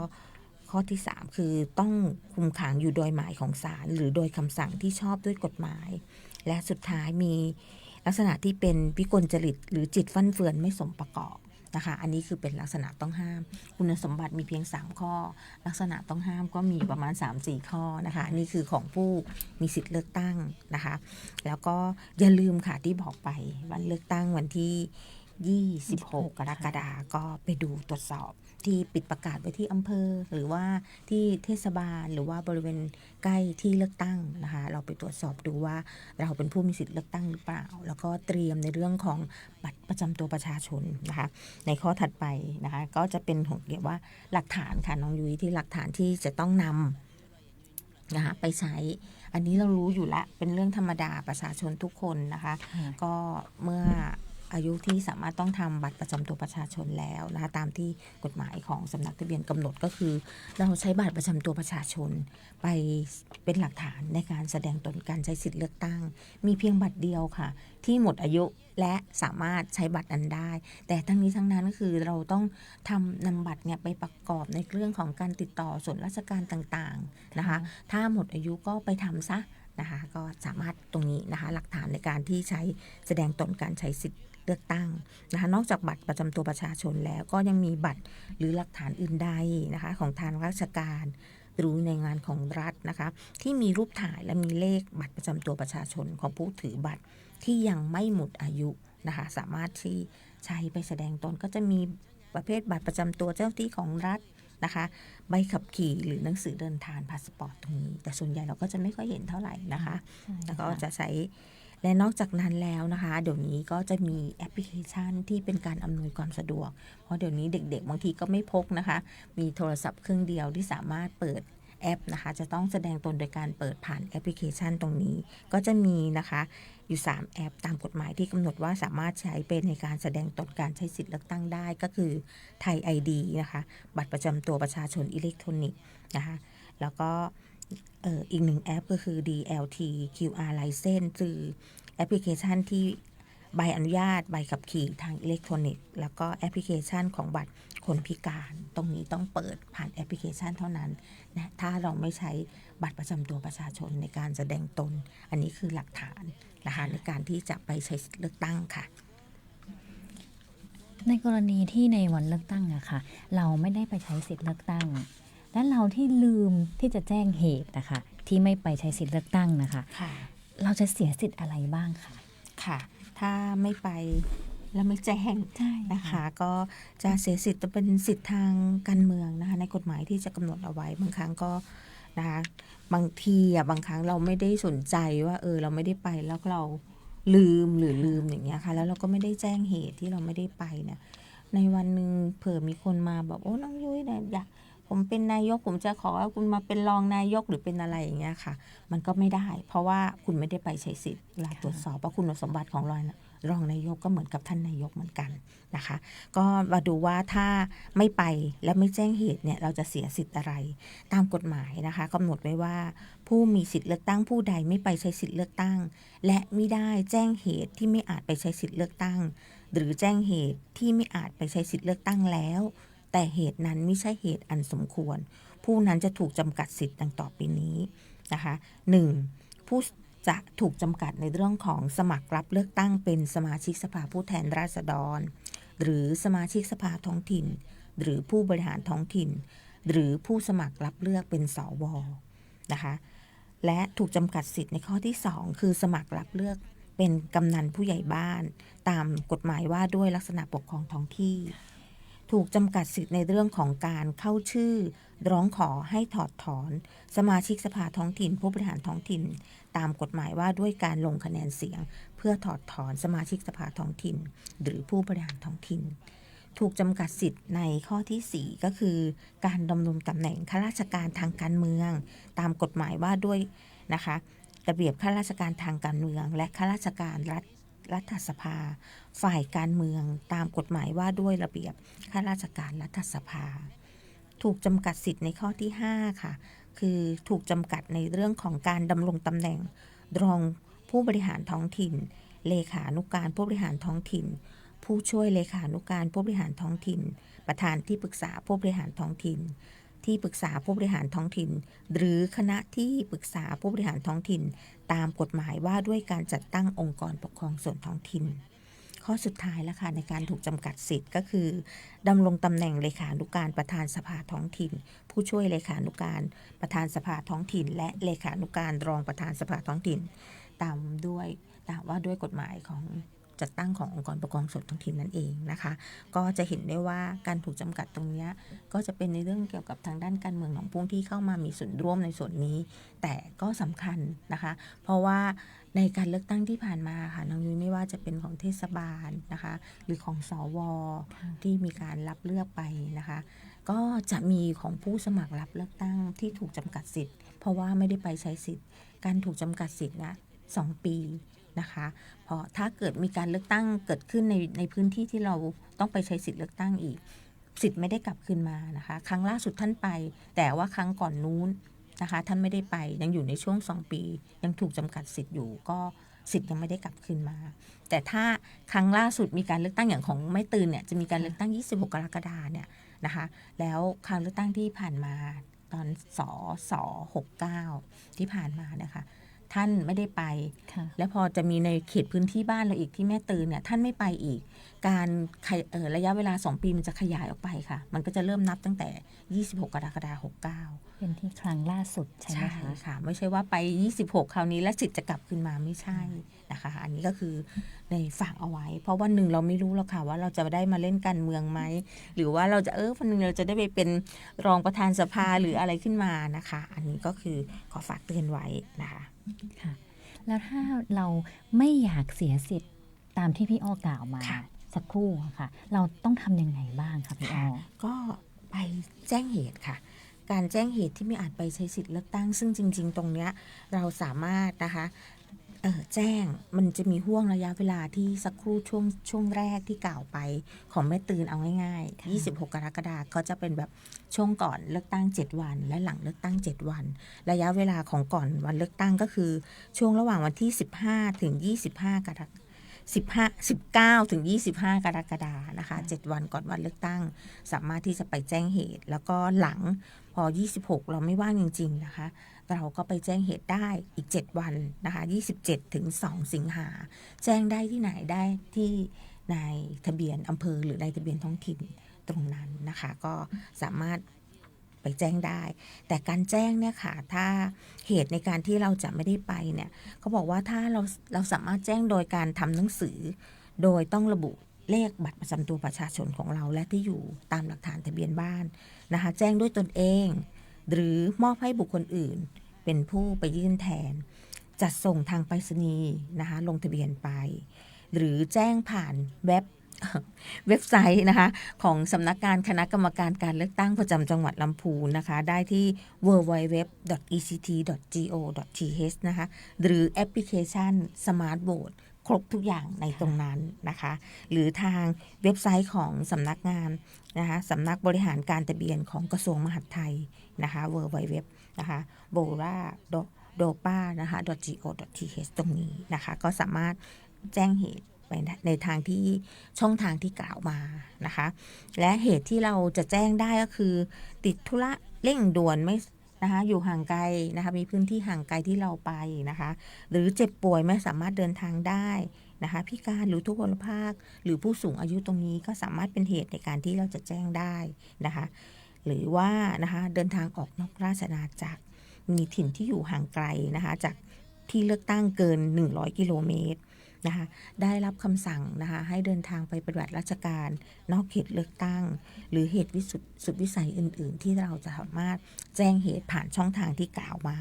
ข้อที่3คือต้องคุมขังอยู่โดยหมายของศาลหรือโดยคำสั่งที่ชอบด้วยกฎหมายและสุดท้ายมีลักษณะที่เป็นวิกลจริตหรือจิตฟั่นเฟือนไม่สมประกอบนะคะอันนี้คือเป็นลักษณะต้องห้ามคุณสมบัติมีเพียง3ข้อลักษณะต้องห้ามก็มีประมาณ 3-4 ข้อนะคะนี่คือของผู้มีสิทธิ์เลือกตั้งนะคะแล้วก็อย่าลืมค่ะที่บอกไปวันเลือกตั้งวันที่ 26 กรกฎาคมก็ไปดูตรวจสอบที่ปิดประกาศไว้ที่อำเภอหรือว่าที่เทศบาลหรือว่าบริเวณใกล้ที่เลือกตั้งนะคะเราไปตรวจสอบดูว่าเราเป็นผู้มีสิทธิ์เลือกตั้งหรือเปล่าแล้วก็เตรียมในเรื่องของบัตรประจำตัวประชาชนนะคะในข้อถัดไปนะคะก็จะเป็นของเกี่ยวว่าหลักฐานค่ะน้องยุ้ยที่หลักฐานที่จะต้องนำนะคะไปใช้อันนี้เรารู้อยู่ละเป็นเรื่องธรรมดาประชาชนทุกคนนะคะก็เมื่ออายุที่สามารถต้องทำบัตรประจำตัวประชาชนแล้วนะคะตามที่กฎหมายของสำนักทะเบียนกำหนดก็คือเราใช้บัตรประจำตัวประชาชนไปเป็นหลักฐานในการแสดงตนการใช้สิทธิเลือกตั้งมีเพียงบัตรเดียวค่ะที่หมดอายุและสามารถใช้บัตรนั้นได้แต่ทั้งนี้ทั้งนั้นก็คือเราต้องนำบัตรเนี่ยไปประกอบในเรื่องของการติดต่อส่วนราชการต่างๆนะคะถ้าหมดอายุก็ไปทำซะนะคะก็สามารถตรงนี้นะคะหลักฐานในการที่ใช้แสดงตนการใช้สิทธิเลือกตั้งนะคะนอกจากบัตรประจำตัวประชาชนแล้วก็ยังมีบัตรหรือหลักฐานอื่นใดนะคะของทางราชการหรือในงานของรัฐนะคะที่มีรูปถ่ายและมีเลขบัตรประจำตัวประชาชนของผู้ถือบัตรที่ยังไม่หมดอายุนะคะสามารถที่ใช้ไปแสดงตนก็จะมีประเภทบัตรประจำตัวเจ้าหน้าที่ของรัฐนะคะใบขับขี่หรือหนังสือเดินทางพาสปอร์ตตรงนี้แต่ส่วนใหญ่เราก็จะไม่ค่อยเห็นเท่าไหร่นะคะแล้วก็จะใช้และนอกจากนั้นแล้วนะคะเดี๋ยวนี้ก็จะมีแอปพลิเคชันที่เป็นการอำนวยความสะดวกเพราะเดี๋ยวนี้เด็กๆบางทีก็ไม่พกนะคะมีโทรศัพท์เครื่องเดียวที่สามารถเปิดแอปนะคะจะต้องแสดงตนโดยการเปิดผ่านแอปพลิเคชันตรงนี้ก็จะมีนะคะอยู่3แอปตามกฎหมายที่กำหนดว่าสามารถใช้เป็นในการแสดงตนการใช้สิทธิเลือกตั้งได้ก็คือไทย ID นะคะบัตรประจำตัวประชาชนอิเล็กทรอนิกส์นะคะแล้วก็อีก1แอปก็คือ DLT QR License คือแอปพลิเคชันที่ใบอนุญาตใบขับขี่ทางอิเล็กทรอนิกส์แล้วก็แอปพลิเคชันของบัตรคนพิการตรงนี้ต้องเปิดผ่านแอปพลิเคชันเท่านั้นนะถ้าเราไม่ใช้บัตรประจำตัวประชาชนในการแสดงตนอันนี้คือหลักฐานนะคะในการที่จะไปใช้สิทธิเลือกตั้งค่ะในกรณีที่ในวันเลือกตั้งอะค่ะเราไม่ได้ไปใช้สิทธิเลือกตั้งและเราที่ลืมที่จะแจ้งเหตุนะคะที่ไม่ไปใช้สิทธิเลือกตั้งนะคะเราจะเสียสิทธิ์อะไรบ้างคะค่ะถ้าไม่ไปแล้วไม่แจ้งนะคะก็จะเสียสิทธิ์จะเป็นสิทธิ์ทางการเมืองนะคะในกฎหมายที่จะกำหนดเอาไว้บางครั้งก็นะคะบางทีบางครั้งเราไม่ได้สนใจว่าเราไม่ได้ไปแล้วเราลืมอย่างเงี้ยค่ะแล้วเราก็ไม่ได้แจ้งเหตุที่เราไม่ได้ไปเนี่ยในวันหนึ่งเผื่อมีคนมาแบบโอ้น้องยุ้ยเนี่ยอยากผมเป็นนายกผมจะขอคุณมาเป็นรองนายกหรือเป็นอะไรอย่างเงี้ยค่ะมันก็ไม่ได้เพราะว่าคุณไม่ได้ไปใช้สิทธิ์เราตรวจสอบว่าคุณสมบัติของรองนายกก็เหมือนกับท่านนายกเหมือนกันนะคะก็มาดูว่าถ้าไม่ไปและไม่แจ้งเหตุเนี่ยเราจะเสียสิทธิ์อะไรตามกฎหมายนะคะกำหนดไว้ว่าผู้มีสิทธิ์เลือกตั้งผู้ใดไม่ไปใช้สิทธิ์เลือกตั้งและมิได้แจ้งเหตุที่ไม่อาจไปใช้สิทธิ์เลือกตั้งหรือแจ้งเหตุที่ไม่อาจไปใช้สิทธิ์เลือกตั้งแล้วแต่เหตุนั้นไม่ใช่เหตุอันสมควรผู้นั้นจะถูกจำกัดสิทธิ์ดังต่อไปนี้นะคะ 1. ผู้จะถูกจำกัดในเรื่องของสมัครรับเลือกตั้งเป็นสมาชิกสภาผู้แทนราษฎรหรือสมาชิกสภาท้องถิ่นหรือผู้บริหารท้องถิ่นหรือผู้สมัครรับเลือกเป็นสวนะคะและถูกจำกัดสิทธิ์ในข้อที่2คือสมัครรับเลือกเป็นกำนันผู้ใหญ่บ้านตามกฎหมายว่าด้วยลักษณะปกครองท้องที่ถูกจำกัดสิทธิ์ในเรื่องของการเข้าชื่อร้องขอให้ถอดถอนสมาชิกสภาท้องถิ่นผู้บริหารท้องถิ่นตามกฎหมายว่าด้วยการลงคะแนนเสียงเพื่อถอดถอนสมาชิกสภาท้องถิ่นหรือผู้บริหารท้องถิ่นถูกจำกัดสิทธิ์ในข้อที่4ก็คือการดำรงตำแหน่งข้าราชการทางการเมืองตามกฎหมายว่าด้วยนะคะระเบียบข้าราชการทางการเมืองและข้าราชการรัฐสภาฝ่ายการเมืองตามกฎหมายว่าด้วยระเบียบข้าราชการรัฐสภาถูกจำกัดสิทธิ์ในข้อที่5ค่ะคือถูกจำกัดในเรื่องของการดำรงตำแหน่งรองผู้บริหารท้องถิ่นเลขานุการผู้บริหารท้องถิ่นผู้ช่วยเลขานุการผู้บริหารท้องถิ่นประธานที่ปรึกษาผู้บริหารท้องถิ่นที่ปรึกษาผู้บริหารท้องถิ่นหรือคณะที่ปรึกษาผู้บริหารท้องถิ่นตามกฎหมายว่าด้วยการจัดตั้งองค์กรปกครองส่วนท้องถิ่นข้อสุดท้ายแล้วค่ะในการถูกจำกัดสิทธิ์ก็คือดำรงตำแหน่งเลขานุการประธานสภาท้องถิ่นผู้ช่วยเลขานุการประธานสภาท้องถิ่นและเลขานุการรองประธานสภาท้องถิ่นตามว่าด้วยกฎหมายของ จัดตั้งขององค์กรปกครองส่วนท้องถิ่นนั่นเองนะคะก็จะเห็นได้ว่าการถูกจำกัดตรงนี้ก็จะเป็นในเรื่องเกี่ยวกับทางด้านการเมืองของผู้ที่เข้ามามีส่วนร่วมในส่วนนี้แต่ก็สำคัญนะคะเพราะว่าในการเลือกตั้งที่ผ่านมาค่ะน้องยุ้ยไม่ว่าจะเป็นของเทศบาลนะคะหรือของสวที่มีการรับเลือกไปนะคะก็จะมีของผู้สมัครรับเลือกตั้งที่ถูกจำกัดสิทธิ์เพราะว่าไม่ได้ไปใช้สิทธิ์การถูกจำกัดสิทธิ์นะ2 ปีนะคะเพราะถ้าเกิดมีการเลือกตั้งเกิดขึ้นในพื้นที่ที่เราต้องไปใช้สิทธิ์เลือกตั้งอีกสิทธิ์ไม่ได้กลับคืนมานะคะครั้งล่าสุดท่านไปแต่ว่าครั้งก่อนนู้นนะคะท่านไม่ได้ไปยังอยู่ในช่วง2 ปียังถูกจำกัดสิทธิ์อยู่ก็สิทธิ์ยังไม่ได้กลับคืนมาแต่ถ้าครั้งล่าสุดมีการเลือกตั้งอย่างของแม่ตื่นเนี่ยจะมีการเลือกตั้ง26 กรกฎาคมเนี่ยนะคะแล้วการเลือกตั้งที่ผ่านมาตอนส69ที่ผ่านมานะคะท่านไม่ได้ไปและพอจะมีในเขตพื้นที่บ้านเราอีกที่แม่ตื่นเนี่ยท่านไม่ไปอีกการระยะเวลา2 ปีมันจะขยายออกไปค่ะมันก็จะเริ่มนับตั้งแต่26 กรกฎาคม 69เป็นที่ครั้งล่าสุดใช่ไหมคะ ค่ะไม่ใช่ว่าไป26คราวนี้แล้วสิทธิ์จะกลับคืนมาไม่ใช่นะคะอันนี้ก็คือในฝากเอาไว้เพราะวันหนึ่งเราไม่รู้หรอกค่ะว่าเราจะได้มาเล่นการเมืองไหมหรือว่าเราจะวันหนึ่งเราจะได้ไปเป็นรองประธานสภาหรืออะไรขึ้นมานะคะอันนี้ก็คือขอฝากเตือนไว้นะคะค่ะแล้วถ้าเราไม่อยากเสียสิทธิ์ตามที่พี่อ้อกล่าวมาสักครู่ค่ะเราต้องทำยังไงบ้างคะพี่อ้อก็ไปแจ้งเหตุค่ะการแจ้งเหตุที่ไม่อาจไปใช้สิทธิ์เลือกตั้งซึ่งจริงๆตรงเนี้ยเราสามารถนะคะแจ้งมันจะมีห่วงระยะเวลาที่สักครู่ช่วงแรกที่กล่าวไปของแม่ตื่นเอาง่ายๆ26 กรกฎาคมเขาจะเป็นแบบช่วงก่อนเลือกตั้ง7 วันและหลังเลือกตั้ง7 วันระยะเวลาของก่อนวันเลือกตั้งก็คือช่วงระหว่างวันที่15 ถึง 25 19 ถึง 25 กรกฎาคมนะคะ7 วันก่อนวันเลือกตั้งสามารถที่จะไปแจ้งเหตุแล้วก็หลังพอ26เราไม่ว่างจริงๆนะคะเราก็ไปแจ้งเหตุได้อีก7 วันนะคะ27 ถึง 2 สิงหาแจ้งได้ที่ไหนได้ที่ในทะเบียนอำเภอหรือในทะเบียนท้องถิ่นตรงนั้นนะคะก็สามารถไปแจ้งได้แต่การแจ้งเนี่ยค่ะถ้าเหตุในการที่เราจะไม่ได้ไปเนี่ยเขาบอกว่าถ้าเราสามารถแจ้งโดยการทำหนังสือโดยต้องระบุเลขบัตรประจำตัวประชาชนของเราและที่อยู่ตามหลักฐานทะเบียนบ้านนะคะแจ้งด้วยตนเองหรือมอบให้บุคคลอื่นเป็นผู้ไปยื่นแทนจัดส่งทางไปรษณีย์นะคะลงทะเบียนไปหรือแจ้งผ่านเว็บไซต์นะคะของสำนักงานคณะกรรมการการเลือกตั้งประจำจังหวัดลำพูนนะคะได้ที่ www.ect.go.th นะคะหรือแอปพลิเคชัน Smart Vote ครบทุกอย่างในตรงนั้นนะคะหรือทางเว็บไซต์ของสำนักงานนะคะสำนักบริหารการทะเบียนของกระทรวงมหาดไทยนะคะ www นะคะ bora.dopa นะคะ .go.th ตรงนี้นะคะก็สามารถแจ้งเหตุไปในทางที่ช่องทางที่กล่าวมานะคะและเหตุที่เราจะแจ้งได้ก็คือติดธุระเร่งด่วนไม่นะคะอยู่ห่างไกลนะคะมีพื้นที่ห่างไกลที่เราไปนะคะหรือเจ็บป่วยไม่สามารถเดินทางได้นะคะพิการหรือทุพพลภาพหรือผู้สูงอายุตรงนี้ก็สามารถเป็นเหตุในการที่เราจะแจ้งได้นะคะหรือว่านะคะเดินทางออกนอกราชอาณาจักรมีถิ่นที่อยู่ห่างไกลนะคะจากที่เลือกตั้งเกิน100 กิโลเมตรนะคะได้รับคำสั่งนะคะให้เดินทางไปปฏิบัติราชการนอกเขตเลือกตั้งหรือเหตุสุดวิสัยอื่นๆที่เราจะสามารถแจ้งเหตุผ่านช่องทางที่กล่าวมา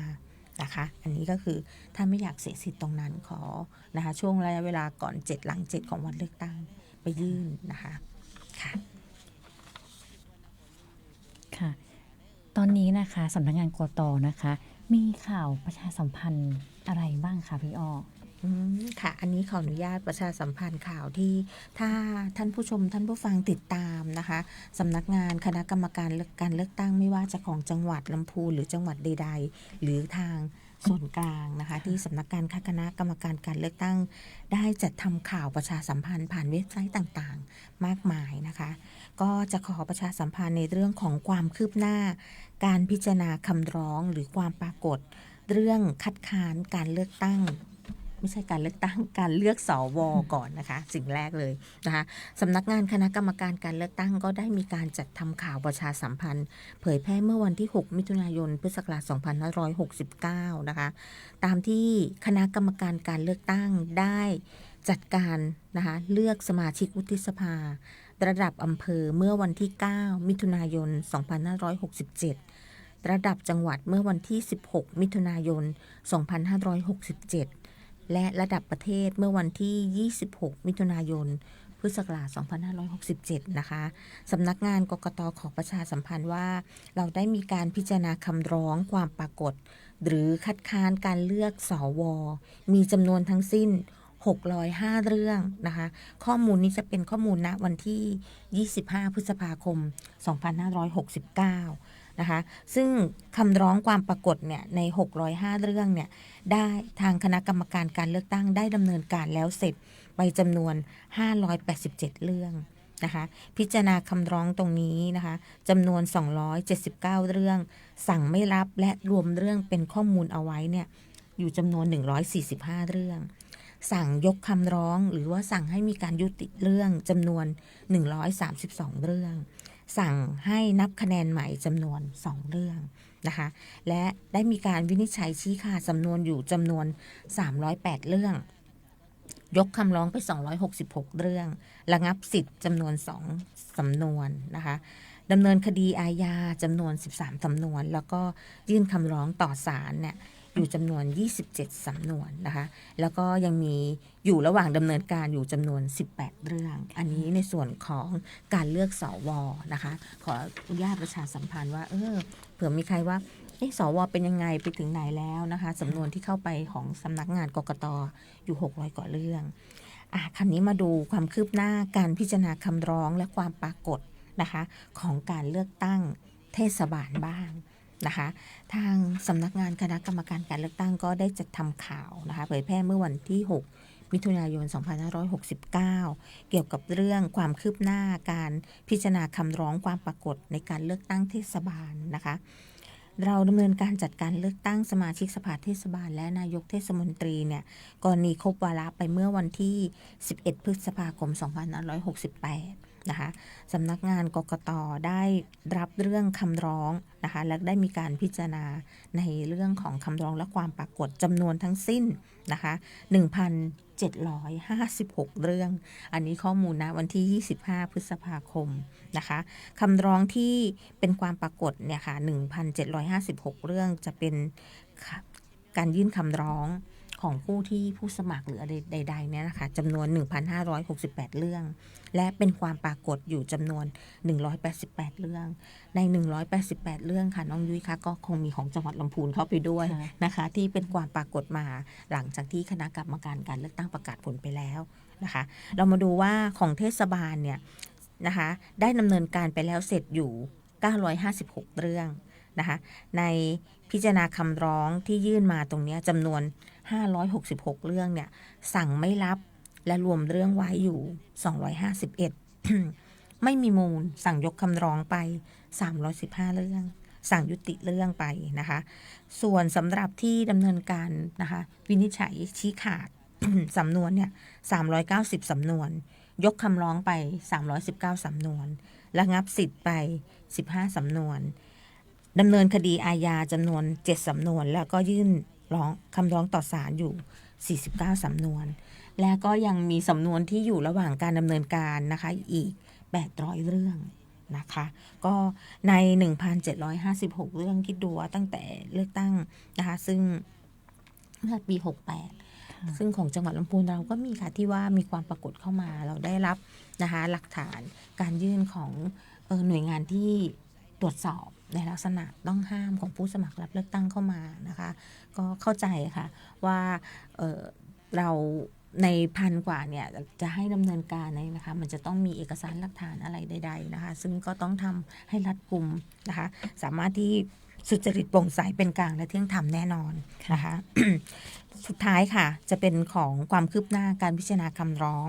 นะคะอันนี้ก็คือถ้าไม่อยากเสียสิทธิ์ตรงนั้นขอนะคะช่วงระยะเวลาก่อน7หลัง7ของวันเลือกตั้งไปยื่นนะคะค่ะค่ะตอนนี้นะคะสำนักงานกต.นะคะมีข่าวประชาสัมพันธ์อะไรบ้างคะพี่อ้อค่ะอันนี้ขออนุญาตประชาสัมพันธ์ข่าวที่ถ้าท่านผู้ชมท่านผู้ฟังติดตามนะคะสำนักงานคณะกรรมการการเลือกตั้งไม่ว่าจะของจังหวัดลำพูนหรือจังหวัดใดๆหรือทางส่วนกลางนะคะที่สำนักงานคณะกรรมการการเลือกตั้งได้จัดทำข่าวประชาสัมพันธ์ผ่านเว็บไซต์ต่างๆมากมายนะคะก็จะขอประชาสัมพันธ์ในเรื่องของความคืบหน้าการพิจารณาคำร้องหรือความปรากฏเรื่องคัดค้านการเลือกตั้งไม่ใช่การเลือกตั้งการเลือกสวก่อนนะคะสิ่งแรกเลยนะคะสำนักงานคณะกรรมการการเลือกตั้งก็ได้มีการจัดทำข่าวประชาสัมพันธ์เผยแพร่เมื่อวันที่6 มิถุนายน พุทธศักราช 2569นะคะตามที่คณะกรรมการการเลือกตั้งได้ จัดการนะคะเลือกสมาชิกวุฒิสภาระดับอำเภอเมื่อวันที่ 9 มิถุนายน 2567 ระดับจังหวัดเมื่อวันที่ 16 มิถุนายน 2567 และระดับประเทศเมื่อวันที่ 26 มิถุนายน พุทธศักราช 2567 นะคะสำนักงานกกต.ขอประชาสัมพันธ์ว่าเราได้มีการพิจารณาคำร้องความปรากฏหรือคัดค้านการเลือกสว.มีจำนวนทั้งสิ้น605 เรื่องนะคะข้อมูลนี้จะเป็นข้อมูลณวันที่ 25 พฤษภาคม 2569 นะคะซึ่งคำร้องความปรากฏเนี่ยใน605 เรื่องเนี่ยได้ทางคณะกรรมการการเลือกตั้งได้ดำเนินการแล้วเสร็จไปจำนวน587 เรื่องนะคะพิจารณาคำร้องตรงนี้นะคะจำนวน279 เรื่องสั่งไม่รับและรวมเรื่องเป็นข้อมูลเอาไว้เนี่ยอยู่จำนวน145 เรื่องสั่งยกคำร้องหรือว่าสั่งให้มีการยุติเรื่องจำนวน132 เรื่องสั่งให้นับคะแนนใหม่จำนวน2 เรื่องนะคะและได้มีการวินิจฉัยชี้ขาดสำนวนอยู่จำนวน308 เรื่องยกคำร้องไป266 เรื่องระงับสิทธิ์จำนวน2 สำนวนนะคะดำเนินคดีอาญาจำนวน13 สำนวนแล้วก็ยื่นคำร้องต่อศาลเนี่ยอยู่จำนวน27 สำนวนนะคะแล้วก็ยังมีอยู่ระหว่างดำเนินการอยู่จำนวน18 เรื่องอันนี้ในส่วนของการเลือกสวนะคะขออนุญาตประชาสัมพันธ์ว่าเผื่อมีใครว่าสวเป็นยังไงไปถึงไหนแล้วนะคะสำนวนที่เข้าไปของสำนักงานกกตอยู่600 กว่าเรื่องคราวนี้มาดูความคืบหน้าการพิจารณาคำร้องและความปรากฏนะคะของการเลือกตั้งเทศบาลบ้างนะคะทางสำนักงานคณะกรรมการการเลือกตั้งก็ได้จัดทำข่าวนะคะเผยแพร่เมื่อวันที่ 6 มิถุนายน 2569 เกี่ยวกับเรื่องความคืบหน้าการพิจารณาคำร้องความปรากฏในการเลือกตั้งเทศบาลนะคะเราดำเนินการจัดการเลือกตั้งสมาชิกสภาเทศบาลและนายกเทศมนตรีเนี่ยกรณีครบวาระไปเมื่อวันที่ 11 พฤษภาคม 2568 นะคะสำนักงานกกต.ได้รับเรื่องคำร้องนะคะและได้มีการพิจารณาในเรื่องของคำร้องและความปรากฏจำนวนทั้งสิ้นนะคะ1,756 เรื่องอันนี้ข้อมูลนะวันที่ 25 พฤษภาคมนะคะคำร้องที่เป็นความปรากฏเนี่ยค่ะ 1,756 เรื่องจะเป็นการยื่นคำร้องของผู้สมัครหรือใดๆเนี่ยนะคะจำนวน 1,568 เรื่องและเป็นความปรากฏอยู่จำนวน188 เรื่องใน188 เรื่องค่ะน้องยุ้ยคะก็คงมีของจังหวัดลำพูนเข้าไปด้วยนะคะที่เป็นความปรากฏมาหลังจากที่คณะกรรมการการเลือกตั้งประกาศผลไปแล้วนะคะเรามาดูว่าของเทศบาลเนี่ยนะคะได้ดำเนินการไปแล้วเสร็จอยู่956 เรื่องนะคะในพิจารณาคำร้องที่ยื่นมาตรงนี้จำนวน566 เรื่องเนี่ยสั่งไม่รับและรวมเรื่องไว้อยู่251 ไม่มีมูลสั่งยกคำร้องไป315 เรื่องสั่งยุติเรื่องไปนะคะส่วนสำหรับที่ดำเนินการนะคะวินิจฉัยชี้ขาด สำนวนเนี่ย390 สำนวนยกคำร้องไป319 สำนวนระงับสิทธิ์ไป15 สำนวนดำเนินคดีอาญาจำนวน7 สำนวนแล้วก็ยื่นคำร้องต่อศาลอยู่49 สำนวนและก็ยังมีสำนวนที่อยู่ระหว่างการดำเนินการนะคะอีก800 เรื่องนะคะก็ใน 1,756 เรื่องคิดดูว่าตั้งแต่เลือกตั้งนะคะซึ่งเมื่อปี 68ซึ่งของจังหวัดลำพูนเราก็มีค่ะที่ว่ามีความปรากฏเข้ามาเราได้รับนะคะหลักฐานการยื่นของหน่วยงานที่ตรวจสอบในลักษณะต้องห้ามของผู้สมัครรับเลือกตั้งเข้ามานะคะก็เข้าใจค่ะว่าเราใน1,000 กว่าเนี่ยจะให้ดำเนินการนะคะมันจะต้องมีเอกสารหลักฐานอะไรใดๆนะคะซึ่งก็ต้องทำให้รัดกุมนะคะสามารถที่สุจริตโปร่งใสเป็นกลางและเที่ยงธรรมแน่นอนนะคะ สุดท้ายค่ะจะเป็นของความคืบหน้าการพิจารณาคำร้อง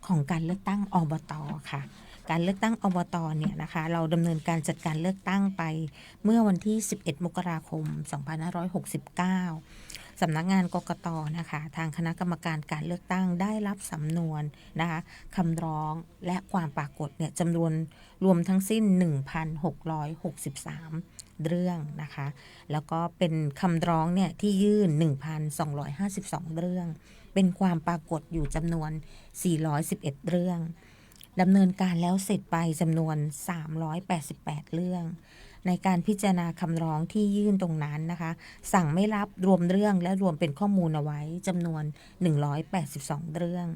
ของการเลือกตั้งอบต.ค่ะการเลือกตั้งอบต.เนี่ยนะคะเราดำเนินการจัดการเลือกตั้งไปเมื่อวันที่11 มกราคม 2569 สำนักงานกกต.นะคะทางคณะกรรมการการเลือกตั้งได้รับสำนวนนะคะคำร้องและความปรากฏเนี่ยจำนวนรวมทั้งสิ้น 1,663 เรื่องนะคะแล้วก็เป็นคำร้องเนี่ยที่ยื่น 1,252 เรื่อง เป็นความปรากฏอยู่จำนวน 411 เรื่องดำเนินการแล้วเสร็จไปจำนวน 388 เรื่องในการพิจารณาคำร้องที่ยื่นตรงนั้นนะคะสั่งไม่รับรวมเรื่องและรวมเป็นข้อมูลเอาไว้จำนวน 182 เรื่อง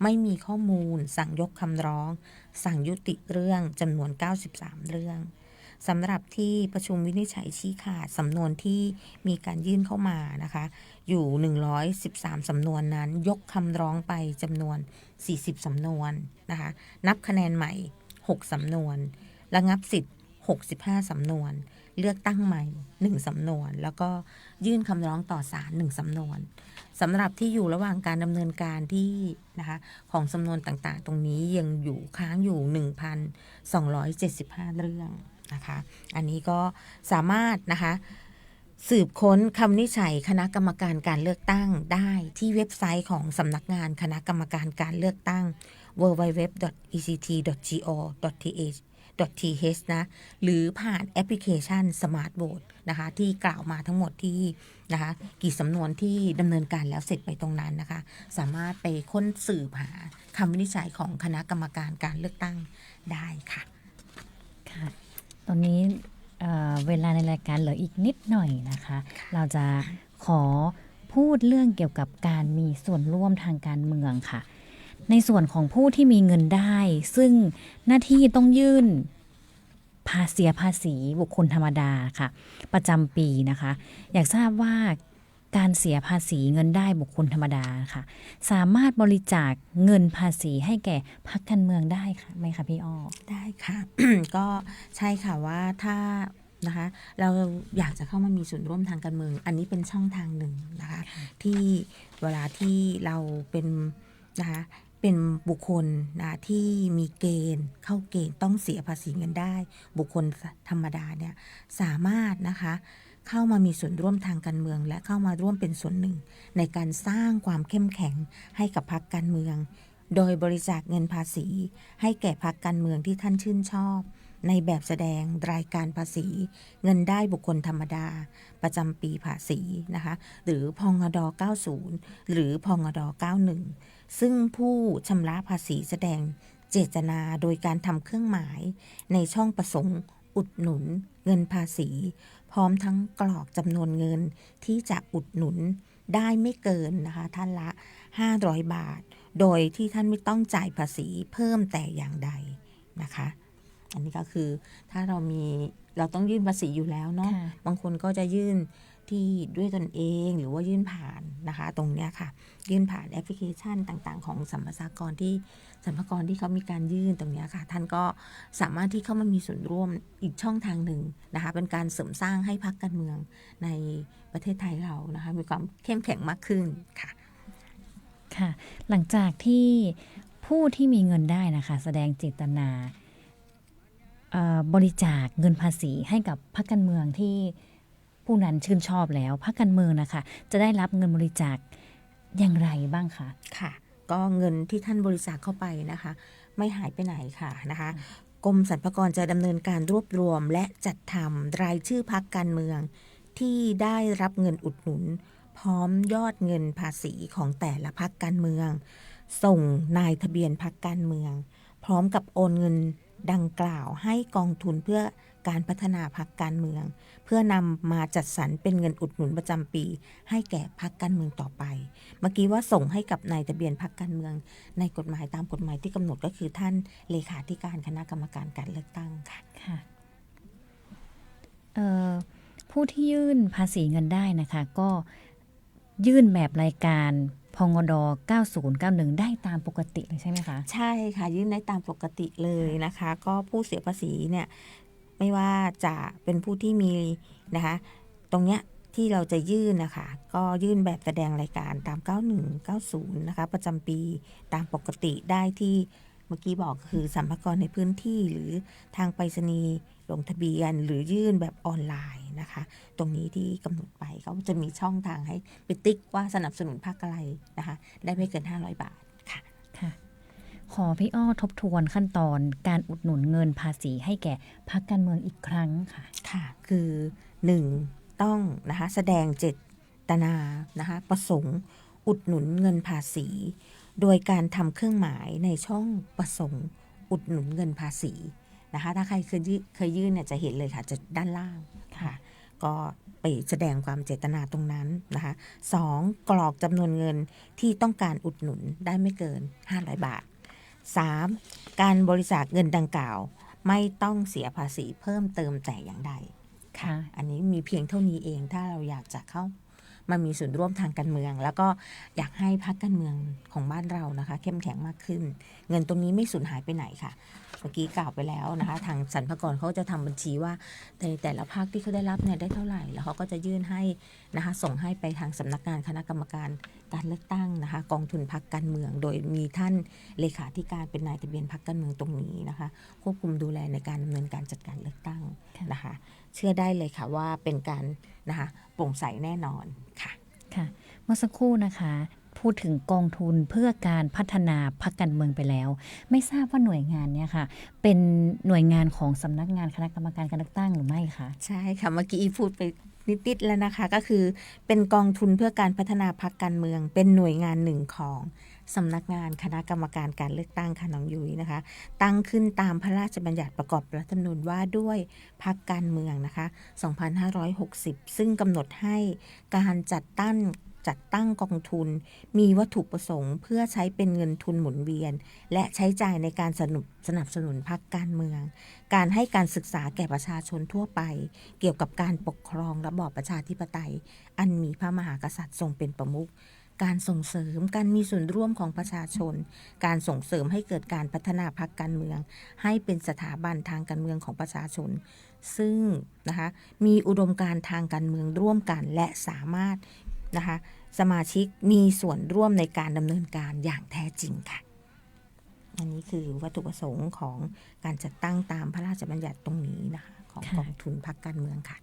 ไม่มีข้อมูลสั่งยกคำร้องสั่งยุติเรื่องจำนวน 93 เรื่องสำหรับที่ประชุมวินิจฉัยชี้ขาดสำนวนที่มีการยื่นเข้ามานะคะอยู่113สำนวนนั้นยกคำร้องไปจำนวน40สำนวนนะคะนับคะแนนใหม่6สำนวนระงับสิทธิ์65สำนวนเลือกตั้งใหม่1สำนวนแล้วก็ยื่นคำร้องต่อศาล1สำนวนสำหรับที่อยู่ระหว่างการดำเนินการที่นะคะของสำนวนต่างๆตรงนี้ยังอยู่ค้างอยู่ 1,275 เรื่องนะคะอันนี้ก็สามารถนะคะสืบค้นคำวินิจฉัยคณะกรรมการการเลือกตั้งได้ที่เว็บไซต์ของสำนักงานคณะกรรมการการเลือกตั้ง www.ect.go.th นะหรือผ่านแอปพลิเคชัน Smart Vote นะคะที่กล่าวมาทั้งหมดที่นะคะกี่สำนวนที่ดำเนินการแล้วเสร็จไปตรงนั้นนะคะสามารถไปค้นสืบหาคำวินิจฉัยของคณะกรรมการการเลือกตั้งได้ค่ะค่ะตอนนี้เวลาในรายการเหลืออีกนิดหน่อยนะคะเราจะขอพูดเรื่องเกี่ยวกับการมีส่วนร่วมทางการเมืองค่ะในส่วนของผู้ที่มีเงินได้ซึ่งหน้าที่ต้องยื่นภาษีบุคคลธรรมดาค่ะประจำปีนะคะอยากทราบว่าการเสียภาษีเงินได้บุคคลธรรมดาค่ะสามารถบริจาคเงินภาษีให้แก่พรรคการเมืองได้ค่ะไหมคะพี่อ้อได้ค่ะ ก็ใช่ค่ะว่าถ้านะคะเราอยากจะเข้ามามีส่วนร่วมทางการเมืองอันนี้เป็นช่องทางหนึ่งนะคะที่เวลาที่เราเป็นนะคะเป็นบุคคลนะที่มีเกณฑ์เข้าเกณฑ์ต้องเสียภาษีเงินได้บุคคลธรรมดาเนี่ยสามารถนะคะเข้ามามีส่วนร่วมทางการเมืองและเข้ามาร่วมเป็นส่วนหนึ่งในการสร้างความเข้มแข็งให้กับพรรคการเมืองโดยบริจาคเงินภาษีให้แก่พรรคการเมืองที่ท่านชื่นชอบในแบบแสดงรายการภาษีเงินได้บุคคลธรรมดาประจำปีภาษีนะคะหรือพงด90หรือพงด91ซึ่งผู้ชำระภาษีแสดงเจตนาโดยการทำเครื่องหมายในช่องประสงค์อุดหนุนเงินภาษีพร้อมทั้งกรอกจำนวนเงินที่จะอุดหนุนได้ไม่เกินนะคะท่านละ500 บาทโดยที่ท่านไม่ต้องจ่ายภาษีเพิ่มแต่อย่างใดนะคะอันนี้ก็คือถ้าเราต้องยื่นภาษีอยู่แล้วเนาะบางคนก็จะยื่นที่ด้วยตนเองหรือว่ายื่นผ่านนะคะตรงเนี้ยค่ะยื่นผ่านแอปพลิเคชันต่างๆของสรรพสากรที่เขามีการยื่นตรงเนี้ยค่ะท่านก็สามารถที่เข้ามามีส่วนร่วมอีกช่องทางหนึ่งนะคะเป็นการเสริมสร้างให้พรรคการเมืองในประเทศไทยเรานะคะมีความเข้มแข็งมากขึ้นค่ะค่ะหลังจากที่ผู้ที่มีเงินได้นะคะแสดงเจตนาบริจาคเงินภาษีให้กับพรรคการเมืองที่ผู้นั้นชื่นชอบแล้วพรรคการเมืองนะคะจะได้รับเงินบริจาคอย่างไรบ้างคะค่ะก็เงินที่ท่านบริจาคเข้าไปนะคะไม่หายไปไหนค่ะนะคะกรมสรรพากรจะดำเนินการรวบรวมและจัดทำรายชื่อพรรคการเมืองที่ได้รับเงินอุดหนุนพร้อมยอดเงินภาษีของแต่ละพรรคการเมืองส่งนายทะเบียนพรรคการเมืองพร้อมกับโอนเงินดังกล่าวให้กองทุนเพื่อการพัฒนาพรรคการเมืองเพื่อนำมาจัดสรรเป็นเงินอุดหนุนประจำปีให้แก่พรรคการเมืองต่อไปเมื่อกี้ว่าส่งให้กับนายทะเบียนพรรคการเมืองในกฎหมายตามกฎหมายที่กำหนดก็คือท่านเลขาธิการคณะกรรมการการเลือกตั้งค่ะค่ะผู้ที่ยื่นภาษีเงินได้นะคะก็ยื่นแบบรายการพงด9091ได้ตามปกติเลยใช่ไหมคะใช่ค่ะยื่นได้ตามปกติเลยนะคะก็ผู้เสียภาษีเนี่ยไม่ว่าจะเป็นผู้ที่มีนะคะตรงเนี้ยที่เราจะยื่นนะคะก็ยื่นแบบแสดงรายการตาม9190นะคะประจำปีตามปกติได้ที่เมื่อกี้บอกคือสรรพากรในพื้นที่หรือทางไปรษณีย์ลงทะเบียนหรือยื่นแบบออนไลน์นะคะตรงนี้ที่กำหนดไปเขาจะมีช่องทางให้ไปติ๊กว่าสนับสนุนพรรคอะไรนะคะได้ไม่เกิน500 บาทค่ะค่ะขอพี่อ้อทบทวนขั้นตอนการอุดหนุนเงินภาษีให้แก่พรรคการเมืองอีกครั้งค่ะค่ะคือ1ต้องนะคะแสดงเจตนานะคะประสงค์ อุดหนุนเงินภาษี โดยการทำเครื่องหมายในช่องประสงค์อุดหนุนเงินภาษีนะคะถ้าใครเคยยื่นเนี่ยจะเห็นเลยค่ะจะด้านล่างค่ะก็ไปแสดงความเจตนาตรงนั้นนะคะ2กรอกจำนวนเงินที่ต้องการอุดหนุนได้ไม่เกิน500 บาท 3. การบริจาคเงินดังกล่าวไม่ต้องเสียภาษีเพิ่มเติมแต่อย่างใดค่ะอันนี้มีเพียงเท่านี้เองถ้าเราอยากจะเข้ามามีส่วนร่วมทางการเมือง แล้วก็อยากให้พรรคการเมืองของบ้านเรานะคะเข้มแข็งมากขึ้นเงินตรงนี้ไม่สูญหายไปไหนค่ะเมื่อกี้กล่าวไปแล้วนะคะทางสรรพากรเขาจะทำบัญชีว่าในแต่ละภาคที่เขาได้รับเนี่ยได้เท่าไหร่แล้วเขาก็จะยื่นให้นะคะส่งให้ไปทางสำนักงานคณะกรรมการการเลือกตั้งนะคะกองทุนพรรคการเมืองโดยมีท่านเลขาธิการเป็นนายทะเบียนพรรคการเมืองตรงนี้นะคะควบคุมดูแลในการดำเนินการจัดการเลือกตั้งนะคะเชื่อได้เลยค่ะว่าเป็นการนะคะโปร่งใสแน่นอนค่ะค่ะเมื่อสักครู่นะคะพูดถึงกองทุนเพื่อการพัฒนาพรรคการเมืองไปแล้วไม่ทราบว่าหน่วยงานเนี่ยค่ะเป็นหน่วยงานของสำนักงานคณะกรรมการการเลือกตั้งหรือไม่คะใช่ค่ะเมื่อกี้พูดไปนิดๆแล้วนะคะก็คือเป็นกองทุนเพื่อการพัฒนาพรรคการเมืองเป็นหน่วยงานหนึ่งของสำนักงานคณะกรรมการการเลือกตั้งค่ะน้องยุ้ยนะคะตั้งขึ้นตามพระราชบัญญัติประกอบรัฐธรรมนูญว่าด้วยพรรคการเมืองนะคะ2560ซึ่งกำหนดให้การจัดตั้งกองทุนมีวัตถุประสงค์เพื่อใช้เป็นเงินทุนหมุนเวียนและใช้จ่ายในการสนับสนุนพรรคการเมืองการให้การศึกษาแก่ประชาชนทั่วไปเกี่ยวกับการปกครองระบอบประชาธิปไตยอันมีพระมหากษัตริย์ทรงเป็นประมุขการส่งเสริมการมีส่วนร่วมของประชาชนการส่งเสริมให้เกิดการพัฒนาพรรคการเมืองให้เป็นสถาบันทางการเมืองของประชาชนซึ่งนะคะมีอุดมการณ์ทางการเมืองร่วมกันและสามารถนะคะสมาชิกมีส่วนร่วมในการดำเนินการอย่างแท้จริงค่ะอันนี้คือวัตถุประสงค์ของการจัดตั้งตามพระราชบัญญัติตรงนี้นะคะของกองทุนพรรคการเมืองค่ะ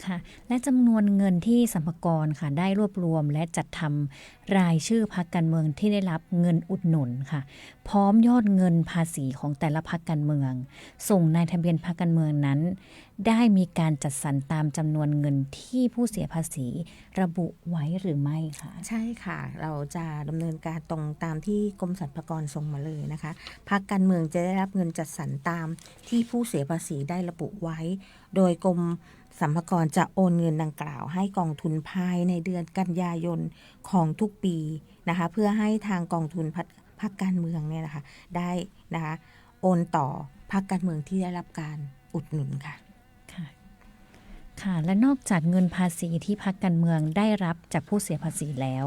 ค่ะและจำนวนเงินที่สรรพากรค่ะได้รวบรวมและจัดทำรายชื่อพรรคการเมืองที่ได้รับเงินอุดหนุนค่ะพร้อมยอดเงินภาษีของแต่ละพรรคการเมืองส่งนายทะเบียนพรรคการเมืองนั้นได้มีการจัดสรรตามจำนวนเงินที่ผู้เสียภาษีระบุไว้หรือไม่คะใช่ค่ะเราจะดำเนินการตรงตามที่กรมสรรพากรส่งมาเลยนะคะพรรคการเมืองจะได้รับเงินจัดสรรตามที่ผู้เสียภาษีได้ระบุไว้โดยกรมสรรพากรจะโอนเงินดังกล่าวให้กองทุนภายในเดือนกันยายนของทุกปีนะคะเพื่อให้ทางกองทุนพรรคการเมืองเนี่ยนะคะได้นะคะโอนต่อพรรคการเมืองที่ได้รับการอุดหนุนค่ะค่ะและนอกจากเงินภาษีที่พรรคการเมืองได้รับจากผู้เสียภาษีแล้ว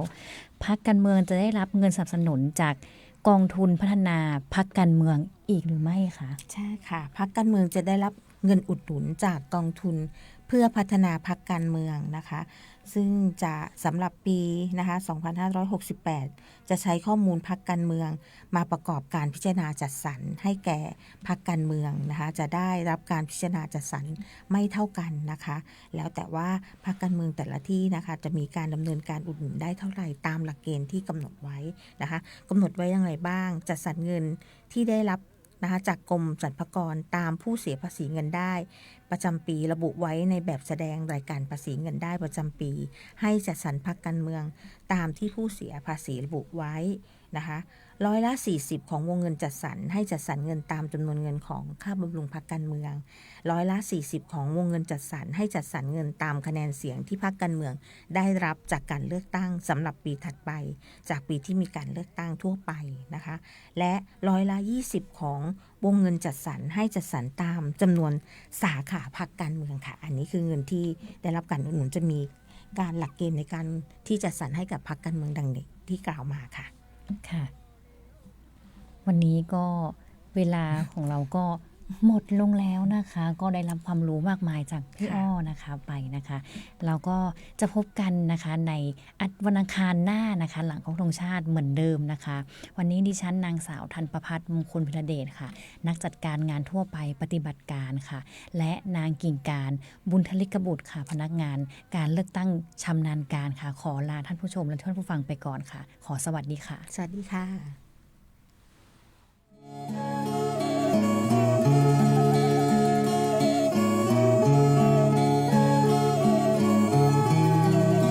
พรรคการเมืองจะได้รับเงินสนับสนุนจากกองทุนพัฒนาพรรคการเมืองอีกหรือไม่คะใช่ค่ะพรรคการเมืองจะได้รับเงินอุดหนุนจากกองทุนเพื่อพัฒนาพรรคการเมืองนะคะซึ่งจะสำหรับปีนะคะ2568จะใช้ข้อมูลพรรคการเมืองมาประกอบการพิจารณาจัดสรรให้แก่พรรคการเมืองนะคะจะได้รับการพิจารณาจัดสรรไม่เท่ากันนะคะแล้วแต่ว่าพรรคการเมืองแต่ละที่นะคะจะมีการดำเนินการอุดหนุนได้เท่าไหร่ตามหลักเกณฑ์ที่กำหนดไว้นะคะกำหนดไว้อย่างไรบ้างจัดสรรเงินที่ได้รับนะคะจากกรมสรรพากรตามผู้เสียภาษีเงินได้ประจำปีระบุไว้ในแบบแสดงรายการภาษีเงินได้ประจำปีให้จัดสรรพรรคการเมืองตามที่ผู้เสียภาษีระบุไว้นะคะ40%ของวงเงินจัดสรรให้จัดสรรเงินตามจำนวนเงินของค่าบำรุงพรรคการเมือง40%ของวงเงินจัดสรรให้จัดสรรเงินตามคะแนนเสียงที่พรรคการเมืองได้รับจากการเลือกตั้งสำหรับปีถัดไปจากปีที่มีการเลือกตั้งทั่วไปนะคะและ20%ของวงเงินจัดสรรให้จัดสรรตามจำนวนสาขาพรรคการเมืองค่ะอันนี้คือเงินที่ได้รับการอุดหนุนจะมีการหลักเกณฑ์ในการที่จัดสรรให้กับพรรคการเมืองดังที่กล่าวมาค่ะค่ะวันนี้ก็เวลาของเราก็หมดลงแล้วนะคะก็ได้รับความรู้มากมายจากพี่อ้อนะคะไปนะคะเราก็จะพบกันนะคะในวันอังคารหน้านะคะหลังเคารพธงชาติเหมือนเดิมนะคะวันนี้ดิฉันนางสาวธันประภัทรมงคลพิรเดชค่ะนักจัดการงานทั่วไปปฏิบัติการค่ะและนางกิ่งการบุญทลิกบุตรค่ะพนักงานการเลือกตั้งชำนาญการค่ะขอลาท่านผู้ชมและท่านผู้ฟังไปก่อนค่ะขอสวัสดีค่ะสวัสดีค่ะ